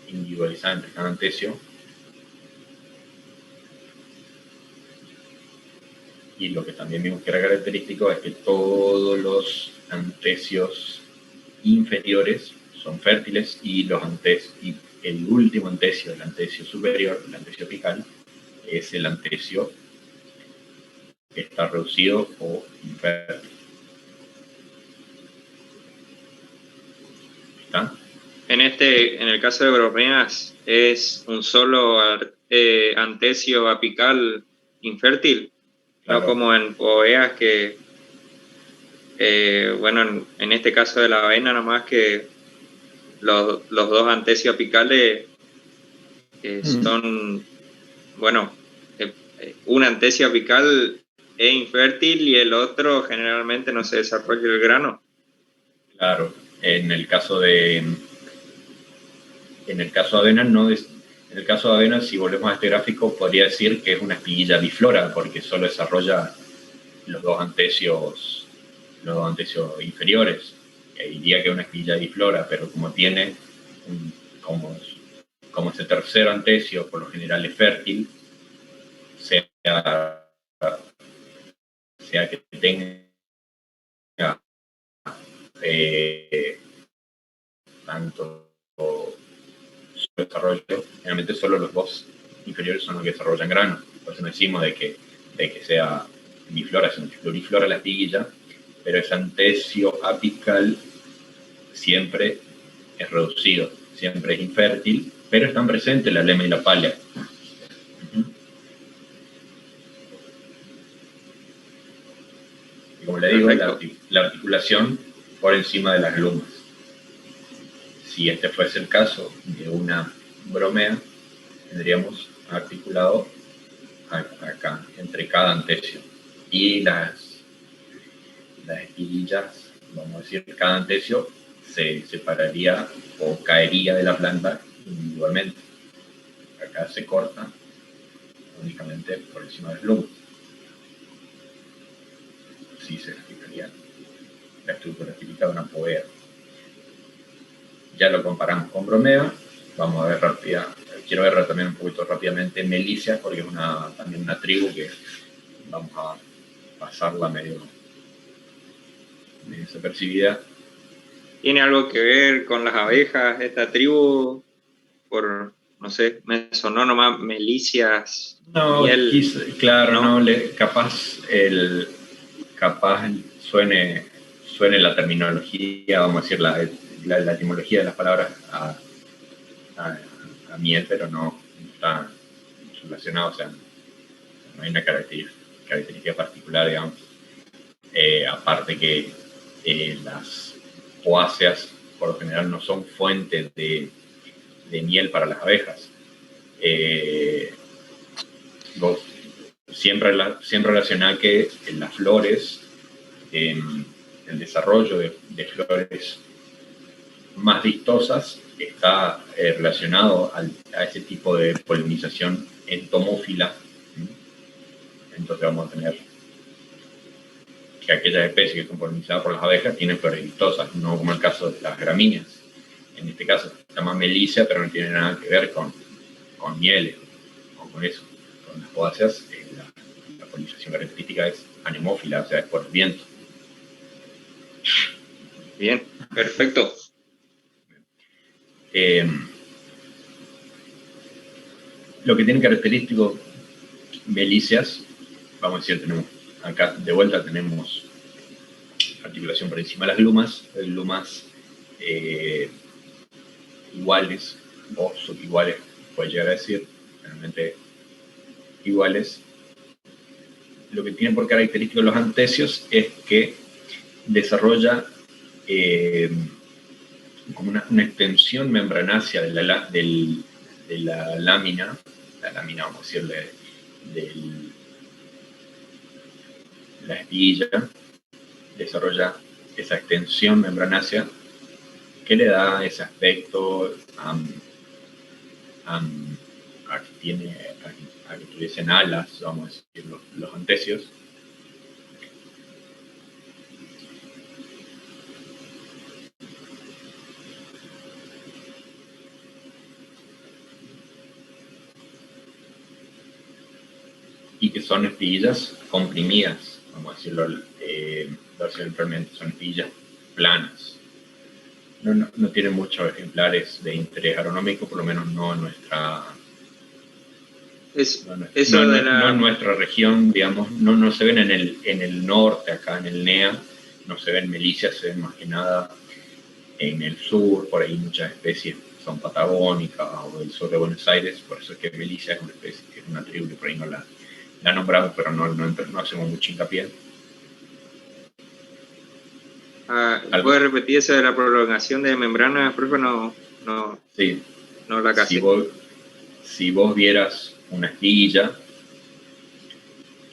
individualizadas entre cada antecio. Y lo que también vimos que era característico es que todos los antecios inferiores son fértiles y el último antecio, el antecio superior, el antecio apical, es el antecio que está reducido o infértil. ¿Está? En el caso de Bromeas, ¿es un solo antecio apical infértil? Claro. No como en Poeas que, en este caso de la avena, nomás que los dos antecios apicales son, un antecio apical es infértil y el otro generalmente no se desarrolla el grano. Claro, en el caso de avena en el caso de avena, si volvemos a este gráfico, podría decir que es una espiguilla biflora, porque solo desarrolla los dos antecios inferiores. Diría que es una espiguilla biflora, pero como tiene como ese tercer antecio por lo general es fértil, sea que tenga tanto desarrollo, generalmente solo los dos inferiores son los que desarrollan grano. Por eso no decimos de que sea biflora, sino que pluriflora la espiguilla, pero ese antecio apical siempre es reducido, siempre es infértil, pero están presentes la lema y la pálea. Y como le digo, la articulación por encima de las glumas. Si este fuese el caso de una bromea, tendríamos articulado acá, entre cada antecio. Y las espiguillas, vamos a decir, cada antecio se separaría o caería de la planta individualmente. Acá se corta únicamente por encima del glumas. Así se explicaría la estructura típica de una povea. Ya lo comparamos con bromea. Vamos a ver quiero ver también un poquito rápidamente melicias, porque es también una tribu que vamos a pasarla medio desapercibida. ¿Tiene algo que ver con las abejas esta tribu? No sé, me sonó nomás melicias. No, miel, claro, no, capaz suene la terminología, vamos a decir, la etimología de las palabras a miel, pero no está relacionado, o sea, no hay una característica particular, digamos. Aparte que las poáceas, por lo general, no son fuentes de miel para las abejas. Siempre relacionado que en las flores, el desarrollo de flores más vistosas está relacionado a ese tipo de polinización entomófila. Entonces vamos a tener que aquellas especies que son polinizadas por las abejas tienen flores vistosas, no como el caso de las gramíneas. En este caso se llama melicia, pero no tiene nada que ver con mieles o con eso. Con las poáceas, la polinización característica es anemófila, o sea, es por el viento. Bien, perfecto. Lo que tiene característico melicias, vamos a decir, tenemos acá de vuelta tenemos articulación por encima de las glumas iguales o subiguales, puede llegar a decir, realmente iguales. Lo que tiene por característico los antecios es que desarrolla como una extensión membranácea de la lámina, vamos a decirle, de la espiguilla, desarrolla esa extensión membranácea que le da ese aspecto a que tuviesen alas, vamos a decir, los antecios. Y que son espiguillas comprimidas, vamos a decirlo versalmente, son espiguillas planas. No tienen muchos ejemplares de interés agronómico, por lo menos no en nuestra en nuestra región, digamos, no se ven en el norte, acá en el NEA, no se ven melicias, se ven más que nada en el sur, por ahí muchas especies son patagónicas o del sur de Buenos Aires, por eso es que melicia es una especie, es una tribu que por ahí no la nombramos, pero no hacemos mucho hincapié. ¿Puede repetir eso de la prolongación de membrana? Profe, sí. No la casi. Si vos vieras una espiguilla,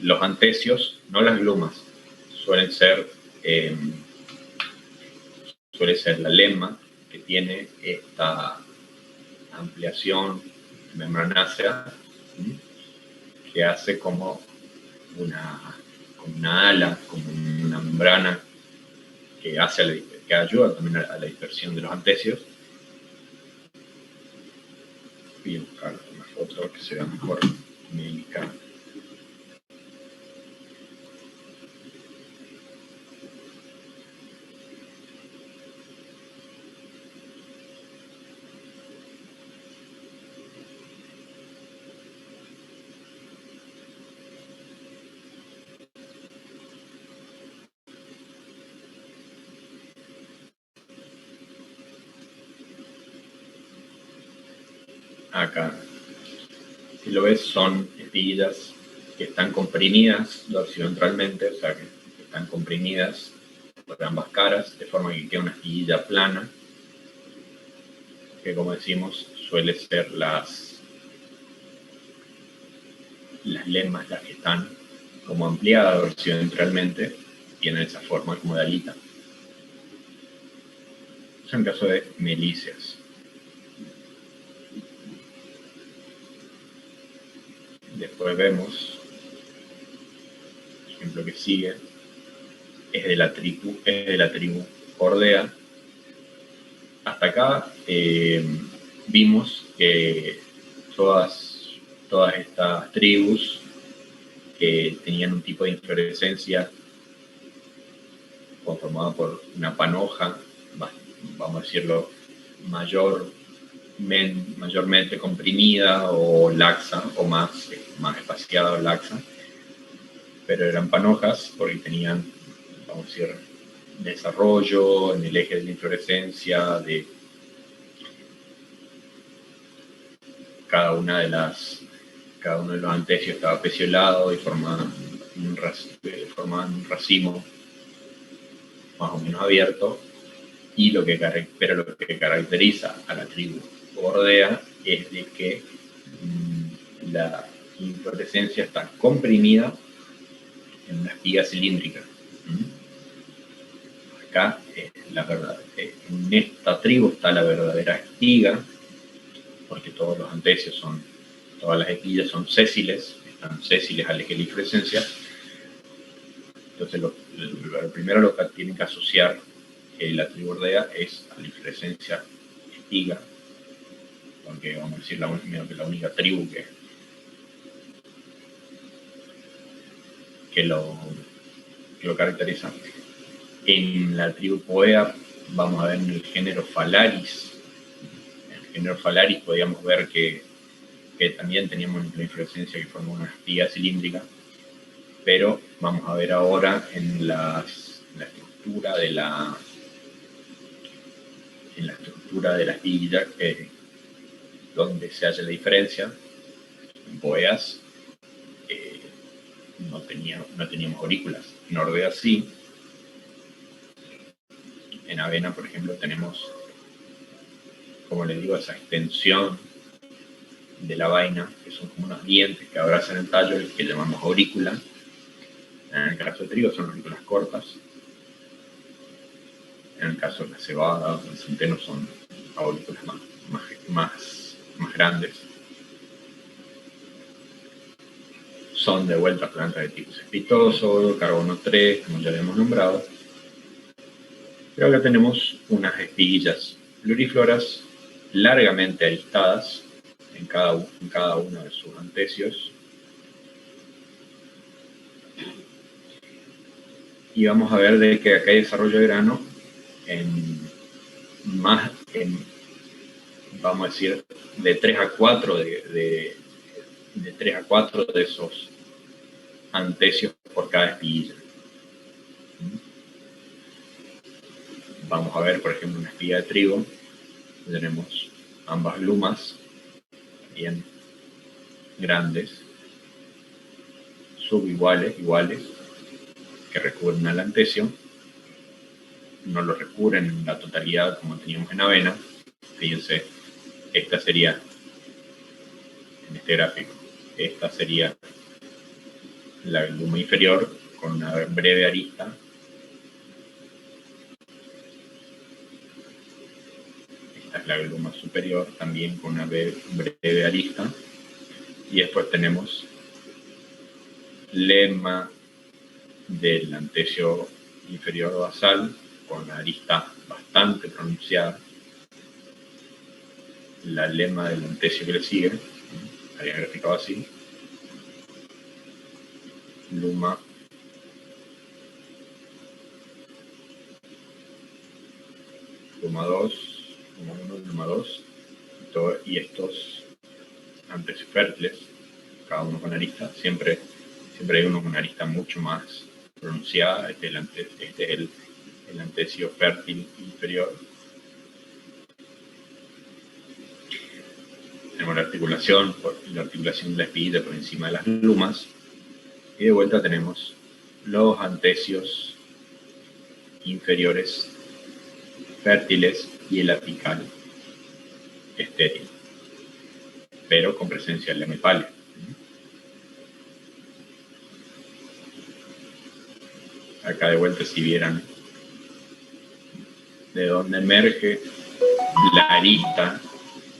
los antecios, no las glumas, suele ser la lemma que tiene esta ampliación membranácea que hace como una ala, como una membrana que ayuda también a la dispersión de los antecios. Voy a buscar una foto que se vea mejor médica. Acá, si lo ves, son espiguillas que están comprimidas dorsiventralmente, o sea, que están comprimidas por ambas caras, de forma que queda una espiguilla plana, que como decimos, suele ser las lemmas las que están como ampliadas dorsiventralmente, tienen esa forma como de alita. Eso en caso de melíceas. Después vemos, el ejemplo que sigue, es de la tribu Cordea. Hasta acá vimos que todas estas tribus que tenían un tipo de inflorescencia conformada por una panoja, vamos a decirlo, mayormente comprimida o laxa, o más espaciada o laxa, pero eran panojas porque tenían, vamos a decir, desarrollo en el eje de la inflorescencia de cada uno de los antecios estaba peciolado y formaban un racimo más o menos abierto, y lo que caracteriza a la tribu Cordea es de que la inflorescencia está comprimida en una espiga cilíndrica. Acá la verdad, en esta tribu está la verdadera espiga, porque todos los antecios todas las espiguillas son sésiles, están sésiles al eje de la inflorescencia. Entonces lo primero lo que tienen que asociar la tribu Cordea es a la inflorescencia espiga, porque vamos a decir la única tribu que lo caracteriza. En la tribu Poea vamos a ver en el género Phalaris. En el género Phalaris podíamos ver que también teníamos la inflorescencia que forma una espiga cilíndrica, pero vamos a ver ahora en la estructura de la espiguilla donde se halla la diferencia. En Poeas no teníamos aurículas, en Ordea sí. En Avena, por ejemplo, tenemos, como les digo, esa extensión de la vaina, que son como unos dientes que abrazan el tallo, que llamamos aurícula. En el caso de trigo son aurículas cortas. En el caso de la cebada o el centeno son aurículas más grandes. Son de vuelta plantas de tipo cespitoso, carbono 3, como ya habíamos nombrado. Pero acá tenemos unas espiguillas plurifloras largamente aristadas en cada uno de sus antecios. Y vamos a ver de que acá hay desarrollo de grano vamos a decir, de 3 a 4 de 3 a 4 de esos antecios por cada espiguilla. Vamos a ver, por ejemplo, una espiga de trigo. Tenemos ambas glumas bien grandes, iguales, que recubren al antecio. No lo recubren en la totalidad como teníamos en avena. Fíjense, esta sería, en este gráfico, esta sería la gluma inferior con una breve arista. Esta es la gluma superior, también con una breve arista. Y después tenemos lema del antecio inferior basal con la arista bastante pronunciada. La lema del antecio que le sigue, estaría graficado así. Luma luma 2, luma 1, luma 2, y estos antecios fértiles, cada uno con arista, siempre hay uno con arista mucho más pronunciada. Este es el antecio fértil inferior. Tenemos la articulación de la espiguilla por encima de las glumas. Y de vuelta tenemos los antecios inferiores fértiles y el apical estéril, pero con presencia del lema hipáleo. Acá de vuelta, si vieran de dónde emerge la arista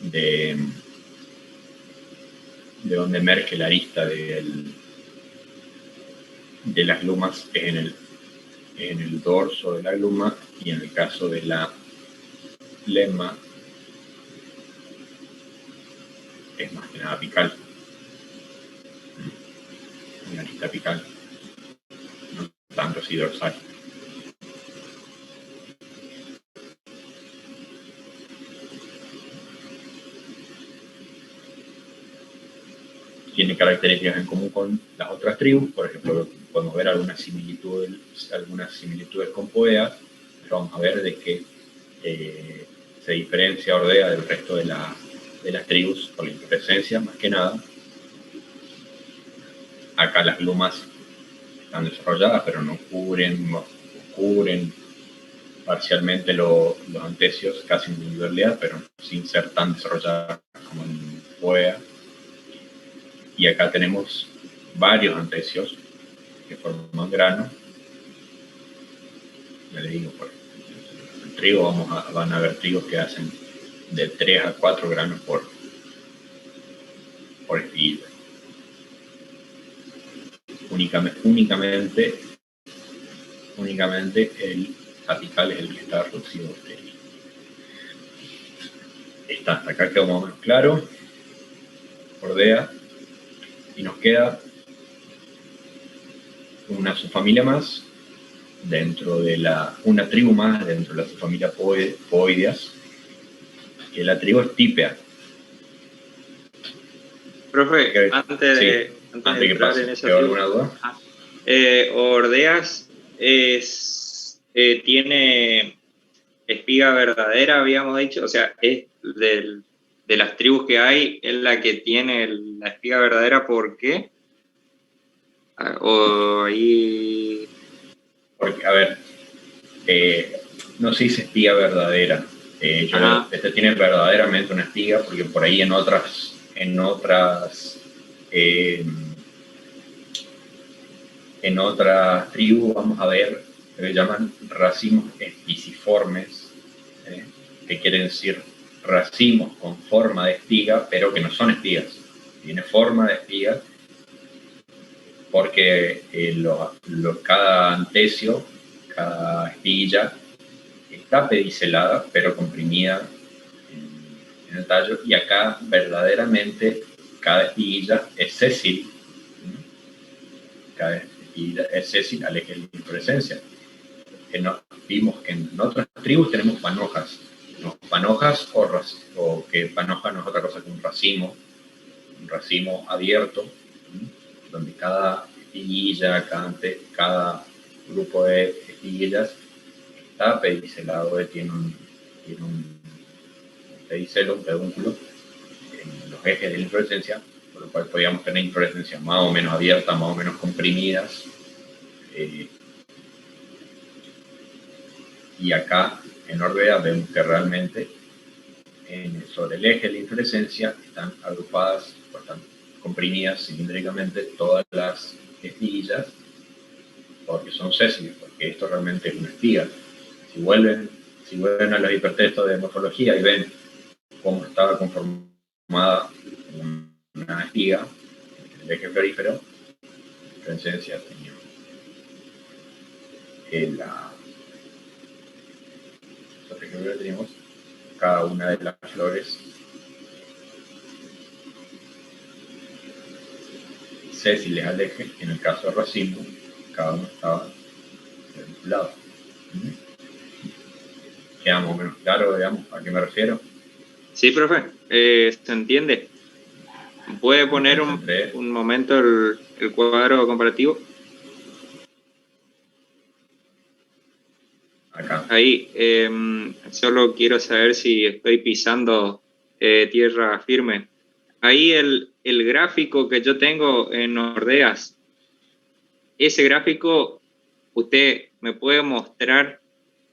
de dónde emerge la arista de las glumas, es en el dorso de la gluma, y en el caso de la lema es más que nada apical, una arista apical, no tanto así dorsal. Tiene características en común con las otras tribus. Por ejemplo, podemos ver algunas similitudes con Poea, pero vamos a ver de que se diferencia Ordea del resto de las tribus por la inflorescencia, más que nada. Acá las glumas están desarrolladas, pero no cubren parcialmente los antecios, casi en individualidad, pero sin ser tan desarrolladas como en Poea. Y acá tenemos varios antecios que forman grano. Ya les digo, por el trigo van a haber trigos que hacen de 3 a 4 granos por espiguilla. Únicamente el apical es el que está reducido a estéril. Hasta acá quedó más o menos claro. Ordea. Y nos queda una subfamilia más, una tribu más dentro de la subfamilia Poideas, que la tribu es Típea. Profe, antes de que pase, ¿te alguna duda? Ordeas tiene espiga verdadera, habíamos dicho, o sea, es de las tribus que hay, es la que tiene la espiga verdadera. ¿Por qué? O ahí... Porque, a ver, no se dice espiga verdadera. Este tiene verdaderamente una espiga, porque por ahí en otras tribus vamos a ver lo que llaman racimos espiciformes, que quieren decir racimos con forma de espiga, pero que no son espigas. Tiene forma de espiga porque cada antecio, cada espiguilla está pedicelada, pero comprimida en el tallo, y acá verdaderamente cada espiguilla es sésil. Cada espiguilla es sésil al eje de la inflorescencia. Vimos que en otras tribus tenemos panojas. Panojas, o que panoja no es otra cosa que un racimo abierto, donde cada espiguilla, cada grupo de espiguillas está pedicelado, tiene un pedicelo, un pedúnculo en los ejes de la inflorescencia, por lo cual podríamos tener inflorescencias más o menos abiertas, más o menos comprimidas. Y acá en Ordea vemos que realmente sobre el eje de la inflorescencia están agrupadas, están comprimidas cilíndricamente todas las espiguillas, porque son sésiles, porque esto realmente es una espiga. Si vuelven a los hipertextos de morfología y ven cómo estaba conformada una espiga, el eje florífero, en esencia tenía teníamos cada una de las flores sésiles al eje. En el caso de racimo, cada uno estaba vinculado. ¿Queda más o menos claro, digamos, a qué me refiero? Sí, profe, se entiende. ¿Puede poner un momento el cuadro comparativo? Acá. Ahí, solo quiero saber si estoy pisando tierra firme. Ahí el gráfico que yo tengo en Nordeas, ese gráfico, usted me puede mostrar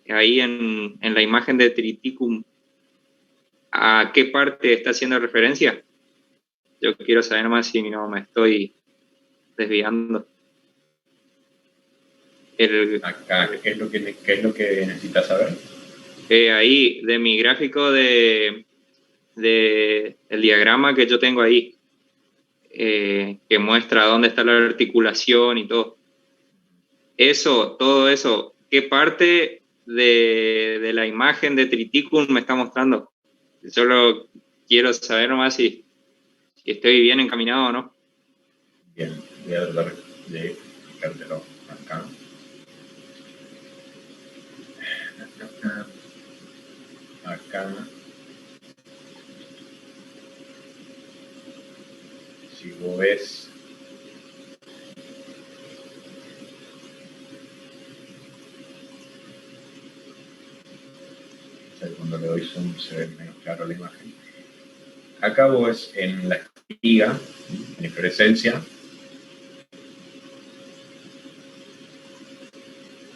ahí en la imagen de Triticum a qué parte está haciendo referencia. Yo quiero saber más si no me estoy desviando. Acá, ¿qué es lo que necesitas saber? Ahí, de mi gráfico de el diagrama que yo tengo ahí, que muestra dónde está la articulación y todo. Todo eso, ¿qué parte de la imagen de Triticum me está mostrando? Solo quiero saber nomás si estoy bien encaminado o no. Bien, voy a tratar de explicártelo acá. Acá, si vos ves, cuando le doy zoom se ve menos claro la imagen. Acá vos ves en la espiga, en inflorescencia,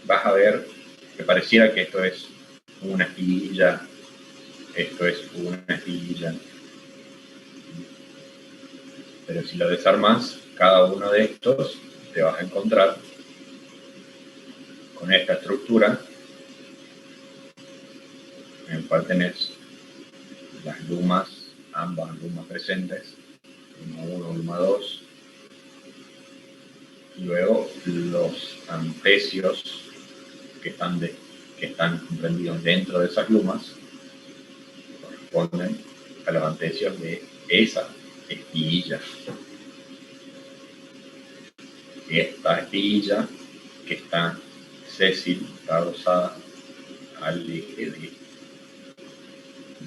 vas a ver que pareciera que esto es una espiguilla, esto es una espiguilla. Pero si lo desarmas, cada uno de estos te vas a encontrar con esta estructura en el cual tenés las lumas, ambas lumas presentes, luma 1, luma 2, y luego los antecios que están comprendidos dentro de esas lumas corresponden a los antecios de esa espiguilla. Esta espiguilla que está sésil, está adosada al eje de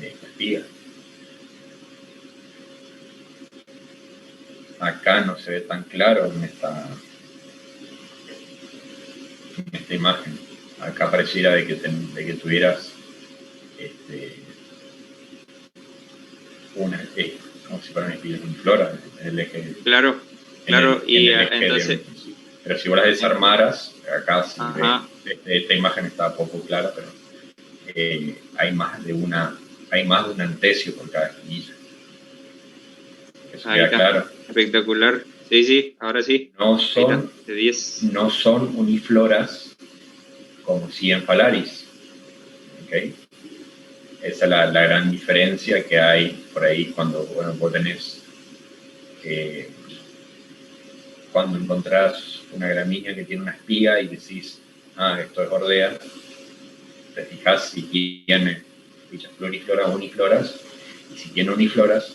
esta espiga. Acá no se ve tan claro en esta imagen. Acá pareciera de que tuvieras como si fuera una espiga en flora en el eje. Claro, claro, y entonces... Pero si vos las desarmaras, acá sí esta imagen está poco clara, pero hay más de un antecio por cada espiguilla. Eso queda claro. Espectacular. Sí, ahora sí. No son unifloras como si en Phalaris. ¿Okay? Esa es la gran diferencia que hay por ahí cuando vos tenés, cuando encontrás una gramínea que tiene una espiga y decís, esto es Ordea, te fijas si tiene dichas plurifloras o unifloras, y si tiene unifloras,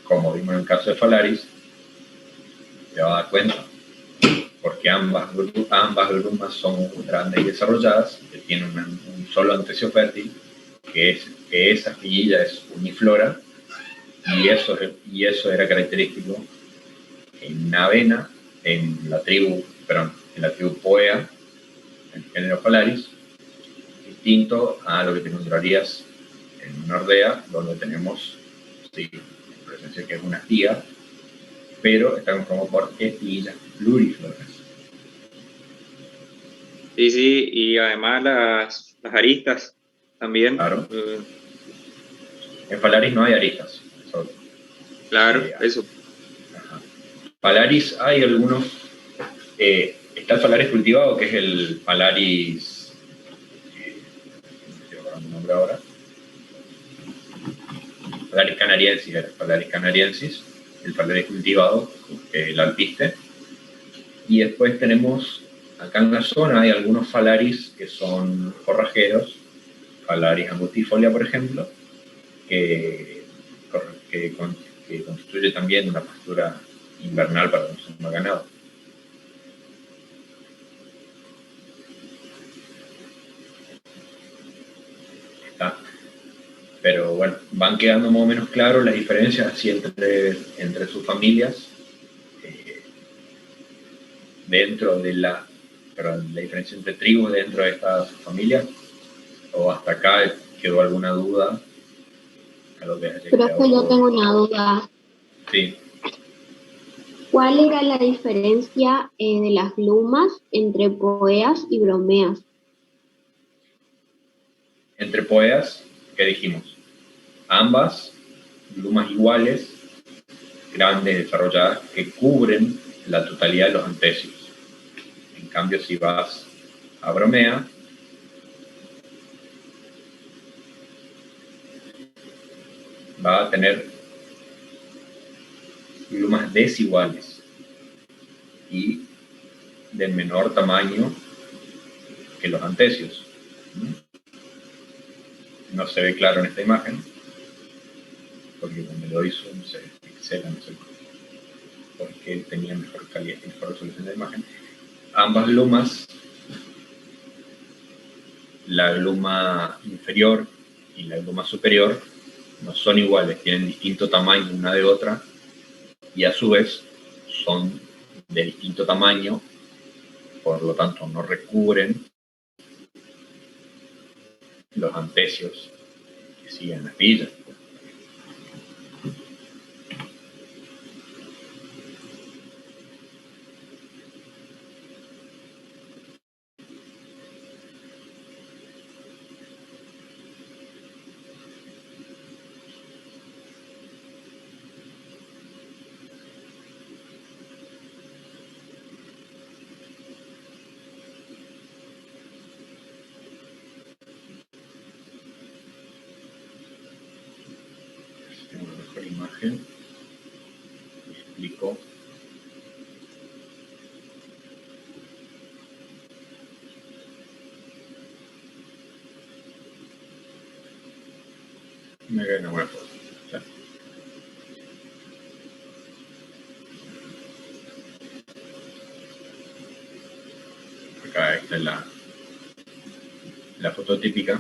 como vimos en el caso de Phalaris, te vas a dar cuenta, porque ambas glumas son grandes y desarrolladas, que tienen un solo antecio fértil, que esa espiguilla es uniflora, y eso era característico en Avena, en la tribu Poea, en el género Phalaris, distinto a lo que te encontrarías en Nordea, donde tenemos presencia que es una espiga, pero está conformado por espiguillas plurifloras. Sí, y además las aristas también. Claro. En Phalaris no hay aristas. Claro, eso. Ajá. Phalaris hay algunos. Está el Phalaris cultivado, que es el Phalaris. No estoy acordando el nombre ahora. Phalaris canariensis, era Phalaris canariensis, el Phalaris cultivado, el alpiste. Y después tenemos, acá en la zona, hay algunos Phalaris que son forrajeros, Phalaris angustifolia, por ejemplo, que constituye también una pastura invernal para consumo ganado. Está. Pero bueno, van quedando más o menos claros las diferencias así entre sus familias dentro de la diferencia entre tribus dentro de esta familia, o hasta acá quedó alguna duda. Pero es que yo tengo una duda. Sí. ¿Cuál era la diferencia de las glumas entre poeas y bromeas? Entre poeas, ¿qué dijimos? Ambas glumas iguales, grandes, desarrolladas, que cubren la totalidad de los antecios. En cambio, si vas a bromea, va a tener glumas desiguales y de menor tamaño que los antecios. No se ve claro en esta imagen, porque cuando lo hizo se pixela, no sé por qué tenía mejor calidad, mejor resolución de la imagen. Ambas glumas, la gluma inferior y la gluma superior, no son iguales, tienen distinto tamaño una de otra, y a su vez son de distinto tamaño, por lo tanto no recubren los antecios que siguen las pillas. Imagen, explico. Me queda una buena foto. ¿Ya? Acá está la foto típica.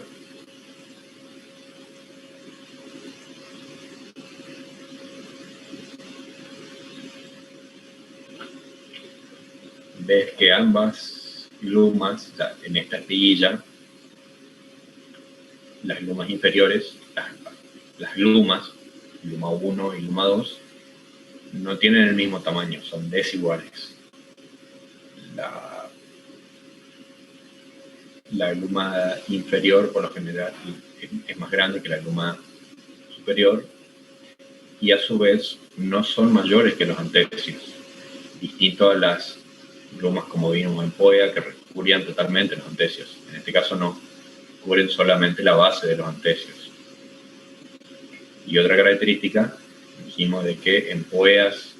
Ves que ambas glumas, en esta espiguilla, las glumas inferiores, las glumas, gluma 1 y gluma 2, no tienen el mismo tamaño, son desiguales. La gluma inferior, por lo general, es más grande que la gluma superior, y a su vez no son mayores que los antecios, distinto a las glumas como vimos en poea, que recubrían totalmente los antecios. En este caso no, cubren solamente la base de los antecios. Y otra característica, dijimos de que en poeas,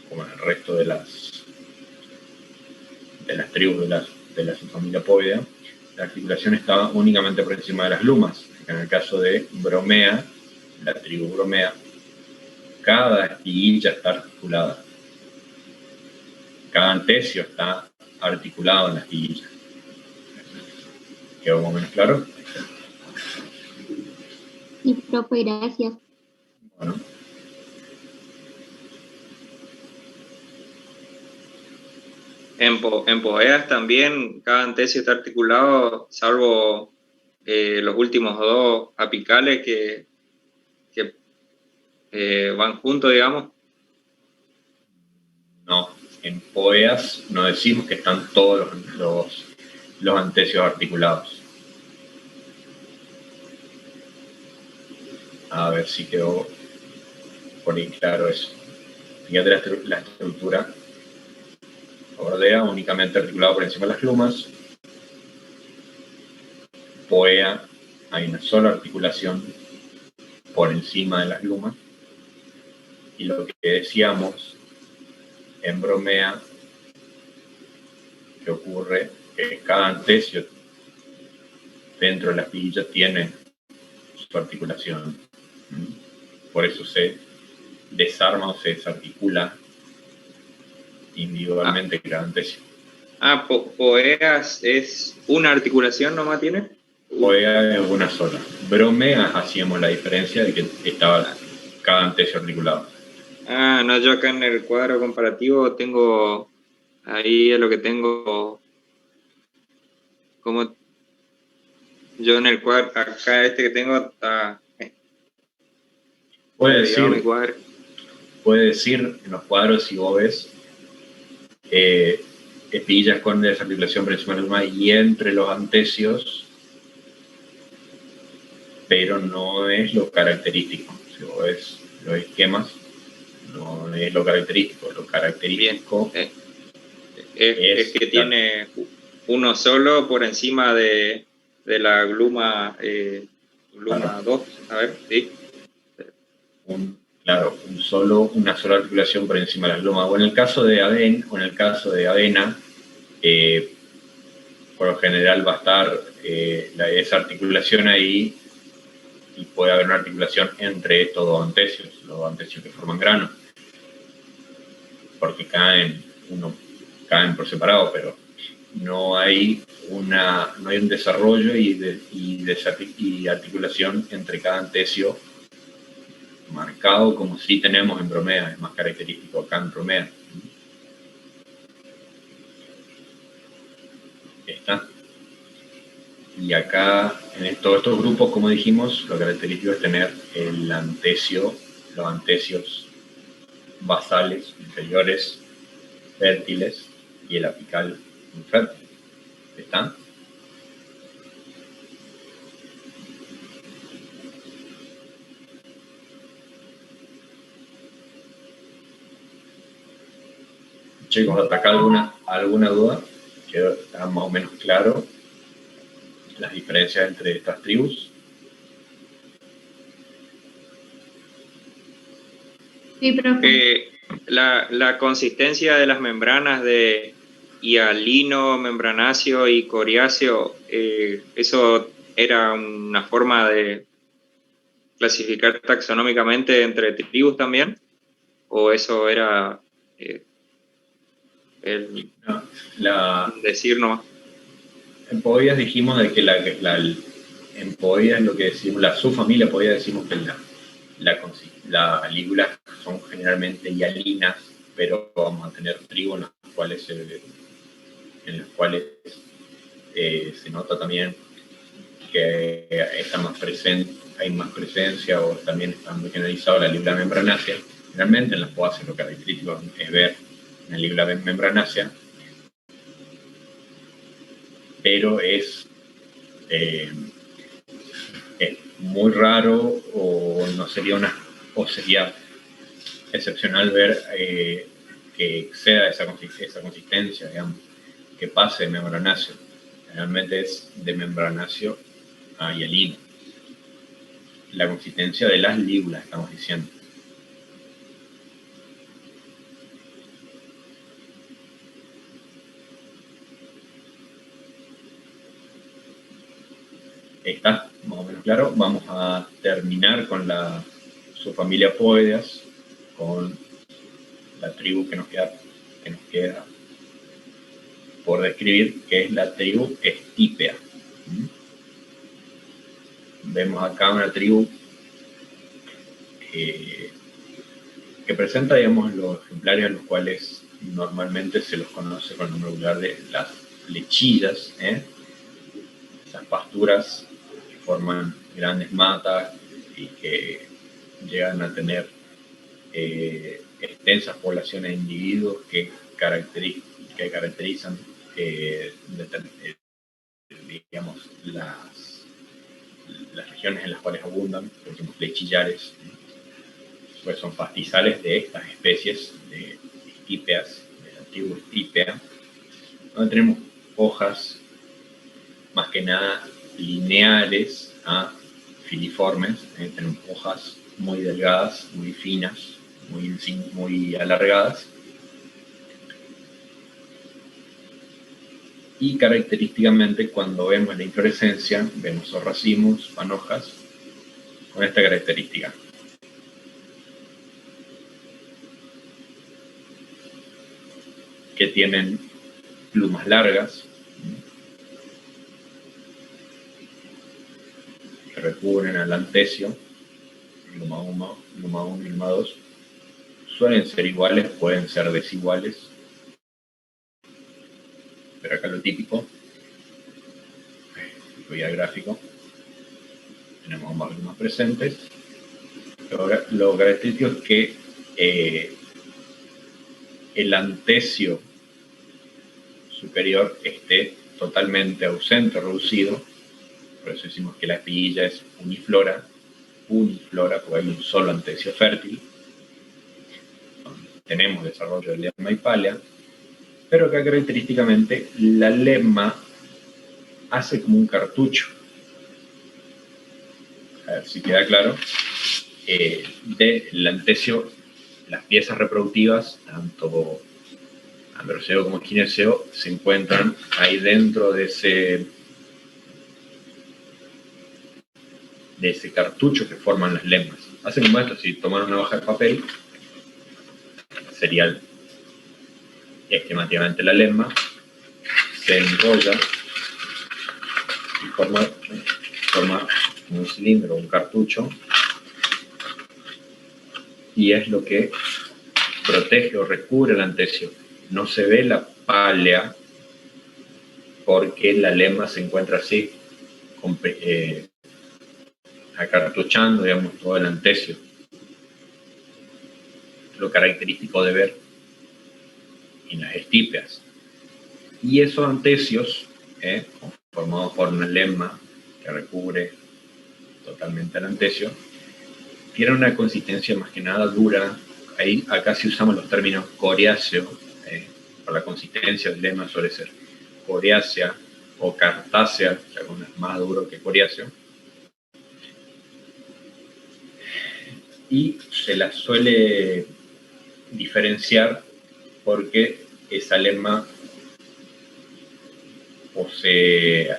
como en el resto de las tribus de la subfamilia Poidea, la articulación estaba únicamente por encima de las glumas. En el caso de bromea, la tribu bromea, cada espiguilla está articulada. Cada antecio está articulado en la espiguilla. ¿Quedó más o menos claro? Sí, profe, gracias. Bueno. En poeas también cada antecio está articulado, salvo los últimos dos apicales que van juntos, digamos. No, en poeas no decimos que están todos los antecios articulados. A ver si quedó por ahí claro eso. Fíjate la estructura. Bordea únicamente articulado por encima de las glumas. Poea, hay una sola articulación por encima de las glumas. Y lo que decíamos en Bromea, que ocurre que cada antesio dentro de la espiguilla tiene su articulación. Por eso se desarma o se desarticula individualmente cada antesio. Poeas es una articulación nomás tiene. Poea es una sola. Bromea hacíamos la diferencia de que estaba cada antesio articulado. No, yo acá en el cuadro comparativo tengo, ahí es lo que tengo, como yo en el cuadro, acá este que tengo está... Puede decir en los cuadros, si vos ves, espiguillas con desarticulación por encima de la glumas y entre los antesios, pero no es lo característico. Si vos ves los esquemas, no es lo característico. Lo característico es que tiene uno solo por encima de la gluma, gluma 2. A ver, sí. Una sola articulación por encima de las glumas. O en el caso de avena, por lo general va a estar esa articulación ahí, y puede haber una articulación entre estos dos antesios, los dos antesios que forman grano, porque caen por separado, pero no hay un desarrollo y articulación entre cada antesio marcado como si tenemos en Bromea. Es más característico acá en Bromea. Está. Y acá, en todos estos grupos, como dijimos, lo característico es tener los antesios basales inferiores fértiles y el apical infértil. ¿Está? Chicos, ¿hasta acá alguna duda? Quedó más o menos claro las diferencias entre estas tribus. Sí, profe. La consistencia de las membranas de hialino, membranáceo y coriáceo, ¿eso era una forma de clasificar taxonómicamente entre tribus también? ¿O eso era decir nomás? En Poias dijimos de que en Poias lo que decimos, la subfamilia Poias, decimos que las lígulas son generalmente hialinas, pero vamos a tener tribus en las cuales se nota también que está más presente, hay más presencia, o también está muy generalizado la lígula membranácea. Generalmente en las poaces lo característico es ver una lígula membranácea, pero es muy raro, o sería excepcional ver que exceda esa consistencia, digamos, que pase de membranáceo. Realmente es de membranáceo a hialino. La consistencia de las lígulas, estamos diciendo. Está más o menos claro. Vamos a terminar con la subfamilia Poideas, con la tribu que nos queda por describir, que es la tribu Stipea. Vemos acá una tribu que presenta, digamos, los ejemplares a los cuales normalmente se los conoce con el nombre vulgar de las lechillas, esas pasturas que forman grandes matas y que llegan a tener extensas poblaciones de individuos que caracterizan digamos, las regiones en las cuales abundan, por ejemplo, lechillares. pues son pastizales de estas especies de estípeas, de la tribu estípea, donde tenemos hojas más que nada lineares a filiformes, tenemos hojas muy delgadas, muy finas, muy alargadas, y característicamente cuando vemos la inflorescencia vemos o racimos, panojas, con esta característica. Que tienen plumas largas, que recubren al antecio, luma 1 y luma 2. Suelen ser iguales, pueden ser desiguales, pero acá lo típico, voy al gráfico, tenemos ambas lumas presentes. Lo característico es que el antecio superior esté totalmente ausente, reducido, por eso decimos que la espiguilla es uniflora, porque hay un solo antecio fértil. Tenemos desarrollo de lemma y pálea, pero acá característicamente la lemma hace como un cartucho. A ver si queda claro. Del antecio, las piezas reproductivas, tanto androceo como gineceo, se encuentran ahí dentro de ese cartucho que forman las lemmas. Hacen como esto: si toman una hoja de papel, sería esquemáticamente la lemma, se enrolla y forma un cilindro, un cartucho, y es lo que protege o recubre el antecio. No se ve la pálea porque la lemma se encuentra así, acartuchando, digamos, todo el antecio. Lo característico de ver en las estípeas. Y esos antecios, formados por una lemma que recubre totalmente el antecio, tienen una consistencia más que nada dura. Acá sí usamos los términos coriáceo, por la consistencia del lemma suele ser coriácea o cartácea, que es más duro que coriáceo, y se la suele diferenciar porque esa lemma posee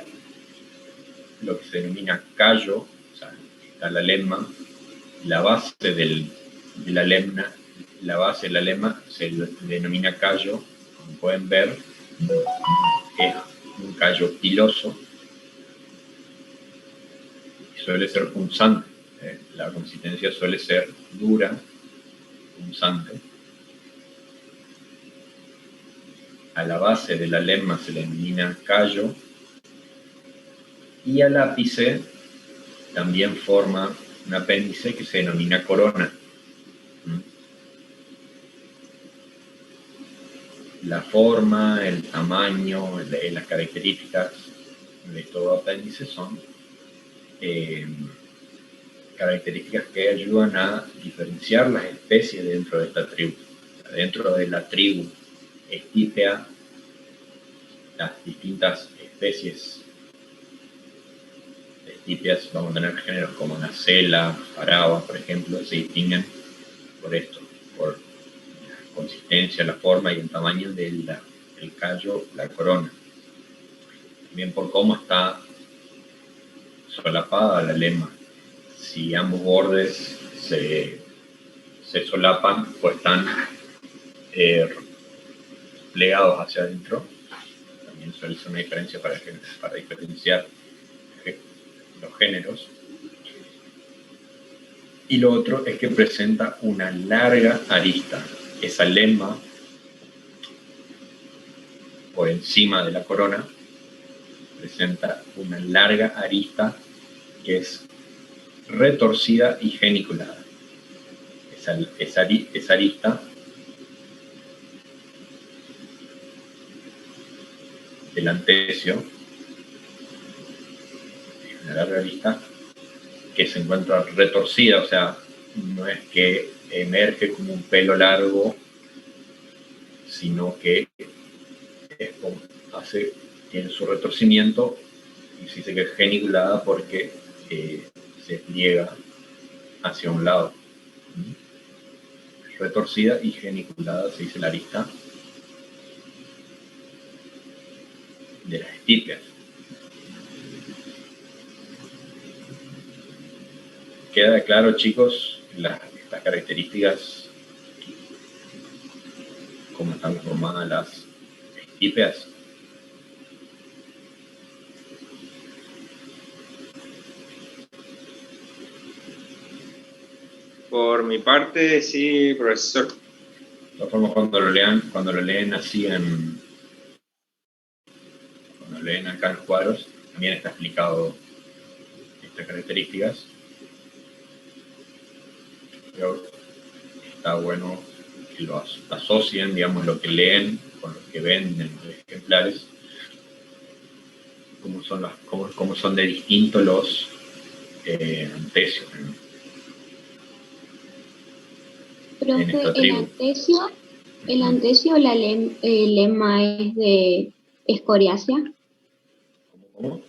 lo que se denomina callo, o sea, está la lemma, la base de la lemma se denomina callo, como pueden ver, es un callo piloso y suele ser punzante. La consistencia suele ser dura, punzante. A la base de la lemma se le denomina callo, y al ápice también forma un apéndice que se denomina corona. La forma, el tamaño, las características de todo apéndice son características que ayudan a diferenciar las especies dentro de esta tribu. Dentro de la tribu estípea, las distintas especies estípeas, vamos a tener géneros como Nacella, Faraba, por ejemplo, se distinguen por esto, por la consistencia, la forma y el tamaño del callo, la corona. También por cómo está solapada la lemma. Si ambos bordes se solapan o están plegados hacia adentro, también suele ser una diferencia para diferenciar los géneros. Y lo otro es que presenta una larga arista. Esa lemma por encima de la corona presenta una larga arista que es retorcida y geniculada. Esa arista del antecio, una larga arista que se encuentra retorcida, o sea, no es que emerge como un pelo largo, sino que tiene su retorcimiento y se dice que es geniculada porque se pliega hacia un lado. Retorcida y geniculada se dice la arista de las estípeas. ¿Queda claro, chicos, estas características, cómo están formadas las estípeas? Por mi parte, sí, profesor. De todas formas, cuando lo leen así cuando leen acá los cuadros, también está explicado estas características. Pero está bueno que lo asocien, digamos, lo que leen con lo que ven en los ejemplares, cómo son de distintos los antecios. Profe, el antesio o la lema es de escoriácea. ¿Cómo?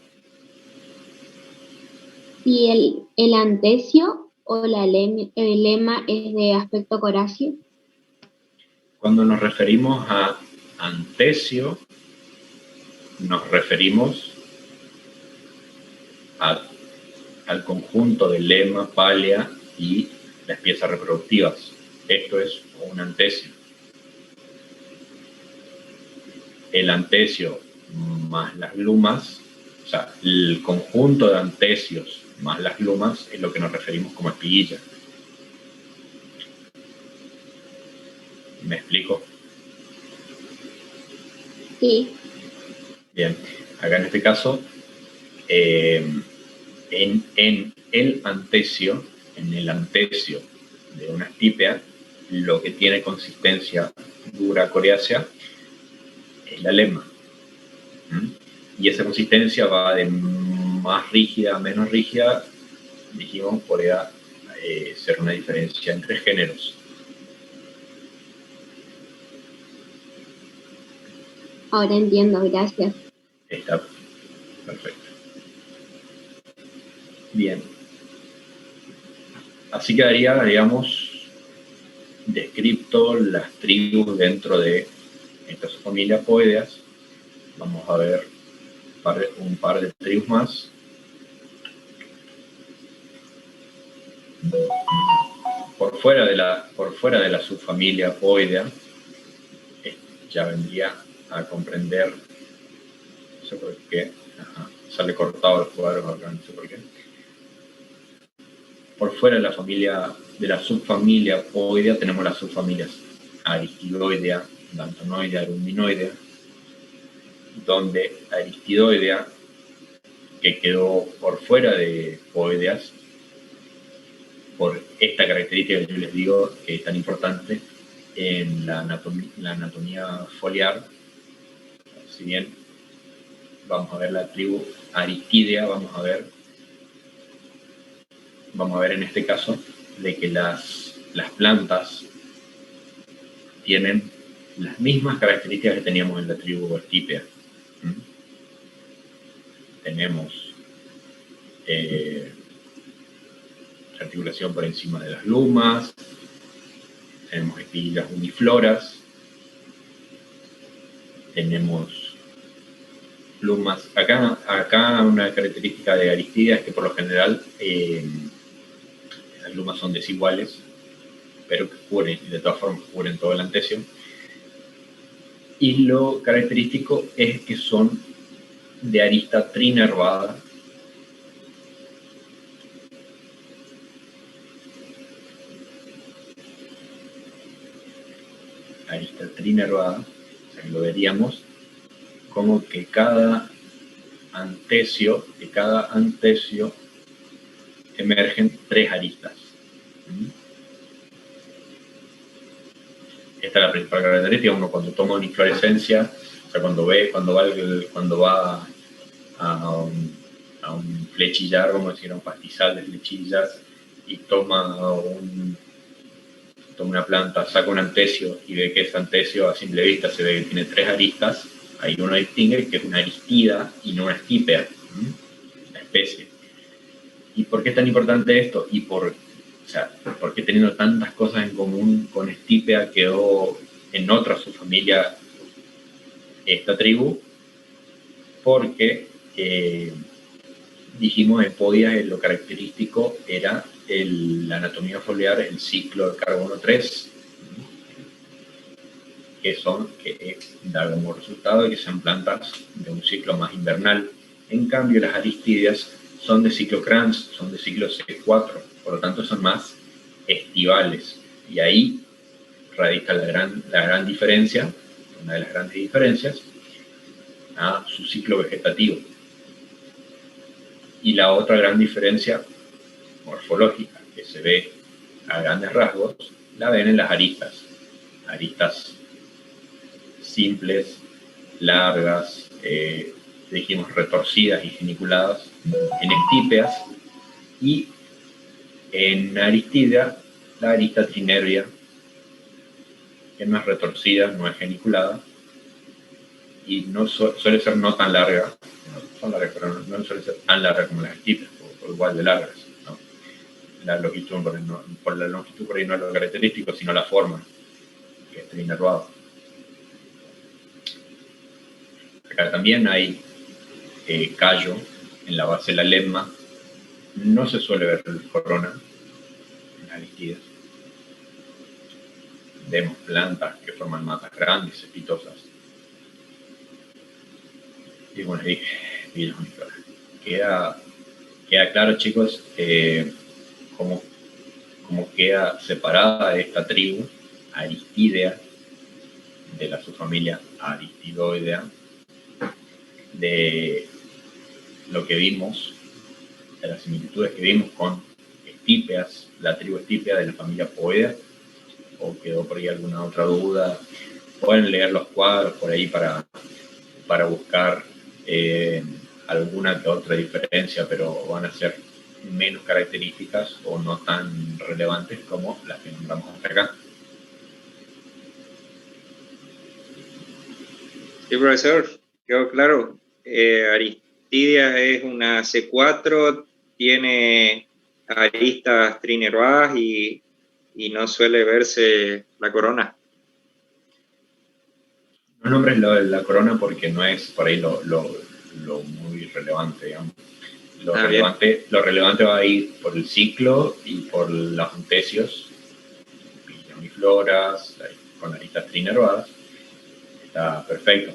¿Y el antesio o el lema es de aspecto coráceo? Cuando nos referimos a antesio, nos referimos al conjunto de lema, pálea y las piezas reproductivas. Esto es un antesio. El antesio más las glumas, o sea, el conjunto de antecios más las glumas es lo que nos referimos como espiguilla. ¿Me explico? Sí. Bien, acá en este caso, en el antesio de una estípea, lo que tiene consistencia dura coriácea es la lema. Y esa consistencia va de más rígida a menos rígida, dijimos, podría ser una diferencia entre géneros. Ahora entiendo, gracias. Está perfecto. Bien. Así quedaría, digamos, descrito las tribus dentro de estas familias poideas. Vamos a ver un par de tribus más. Por fuera de la subfamilia poidea, ya vendría a comprender, no sé por qué, sale cortado el cuadro acá, no sé por qué. Por fuera de la subfamilia poidea tenemos las subfamilias aristidoidea, dantonoidea, arundinoidea, donde aristidoidea, que quedó por fuera de poideas, por esta característica que yo les digo que es tan importante en la anatomía foliar. Si bien vamos a ver la tribu aristidea, vamos a ver en este caso de que las plantas tienen las mismas características que teníamos en la tribu estípea. Tenemos articulación por encima de las glumas, tenemos espiguillas unifloras, tenemos glumas. Acá una característica de Aristidea es que por lo general las glumas son desiguales, pero que cubren, de todas formas cubren todo el antesio. Y lo característico es que son de arista trinervada, o sea, lo veríamos como que cada antesio emergen 3 aristas. Esta es la principal característica. Uno cuando toma una inflorescencia, o sea, cuando va a un flechillar, vamos a decir, a un pastizal de flechillas, y toma toma una planta, saca un antecio y ve que ese antecio a simple vista se ve que tiene 3 aristas, ahí uno distingue que es una aristida y no una estípea, la especie. ¿Y por qué es tan importante esto? Y por qué teniendo tantas cosas en común con estípea quedó en otra subfamilia esta tribu, porque dijimos en Podias lo característico era la anatomía foliar, el ciclo de carbono 3, que da como resultado de que sean plantas de un ciclo más invernal. En cambio, las aristidias son de ciclo Kranz, son de ciclo C4, por lo tanto son más estivales. Y ahí radica la gran diferencia, una de las grandes diferencias, a su ciclo vegetativo. Y la otra gran diferencia morfológica que se ve a grandes rasgos, la ven en las aristas. Aristas simples, largas, dijimos retorcidas y geniculadas, en estípeas, y en aristidia, la arista trinervia, que no es retorcida, no es geniculada, y no suele ser no tan larga, son largas, pero no suele ser tan larga como las estípeas, o igual de largas, ¿no? La longitud, por la longitud por ahí no es lo característico, sino la forma, que es trinervado. Acá también hay callo en la base de la lemma. No se suele ver corona en las aristidas. Vemos plantas que forman matas grandes, cespitosas. Y bueno, ahí queda claro, chicos, cómo queda separada esta tribu aristidea de la subfamilia aristidoidea, de lo que vimos, de las similitudes que vimos con estípeas, la tribu estípea de la familia Poedea, o quedó por ahí alguna otra duda. Pueden leer los cuadros por ahí para buscar alguna que otra diferencia, pero van a ser menos características o no tan relevantes como las que nombramos hasta acá. Sí, profesor, quedó claro. Aristidia es una C4, tiene aristas trinervadas y no suele verse la corona. No nombres lo de la corona porque no es por ahí lo muy relevante, digamos. Lo relevante va a ir por el ciclo y por los antecios, unifloras, con aristas trinervadas. Está perfecto.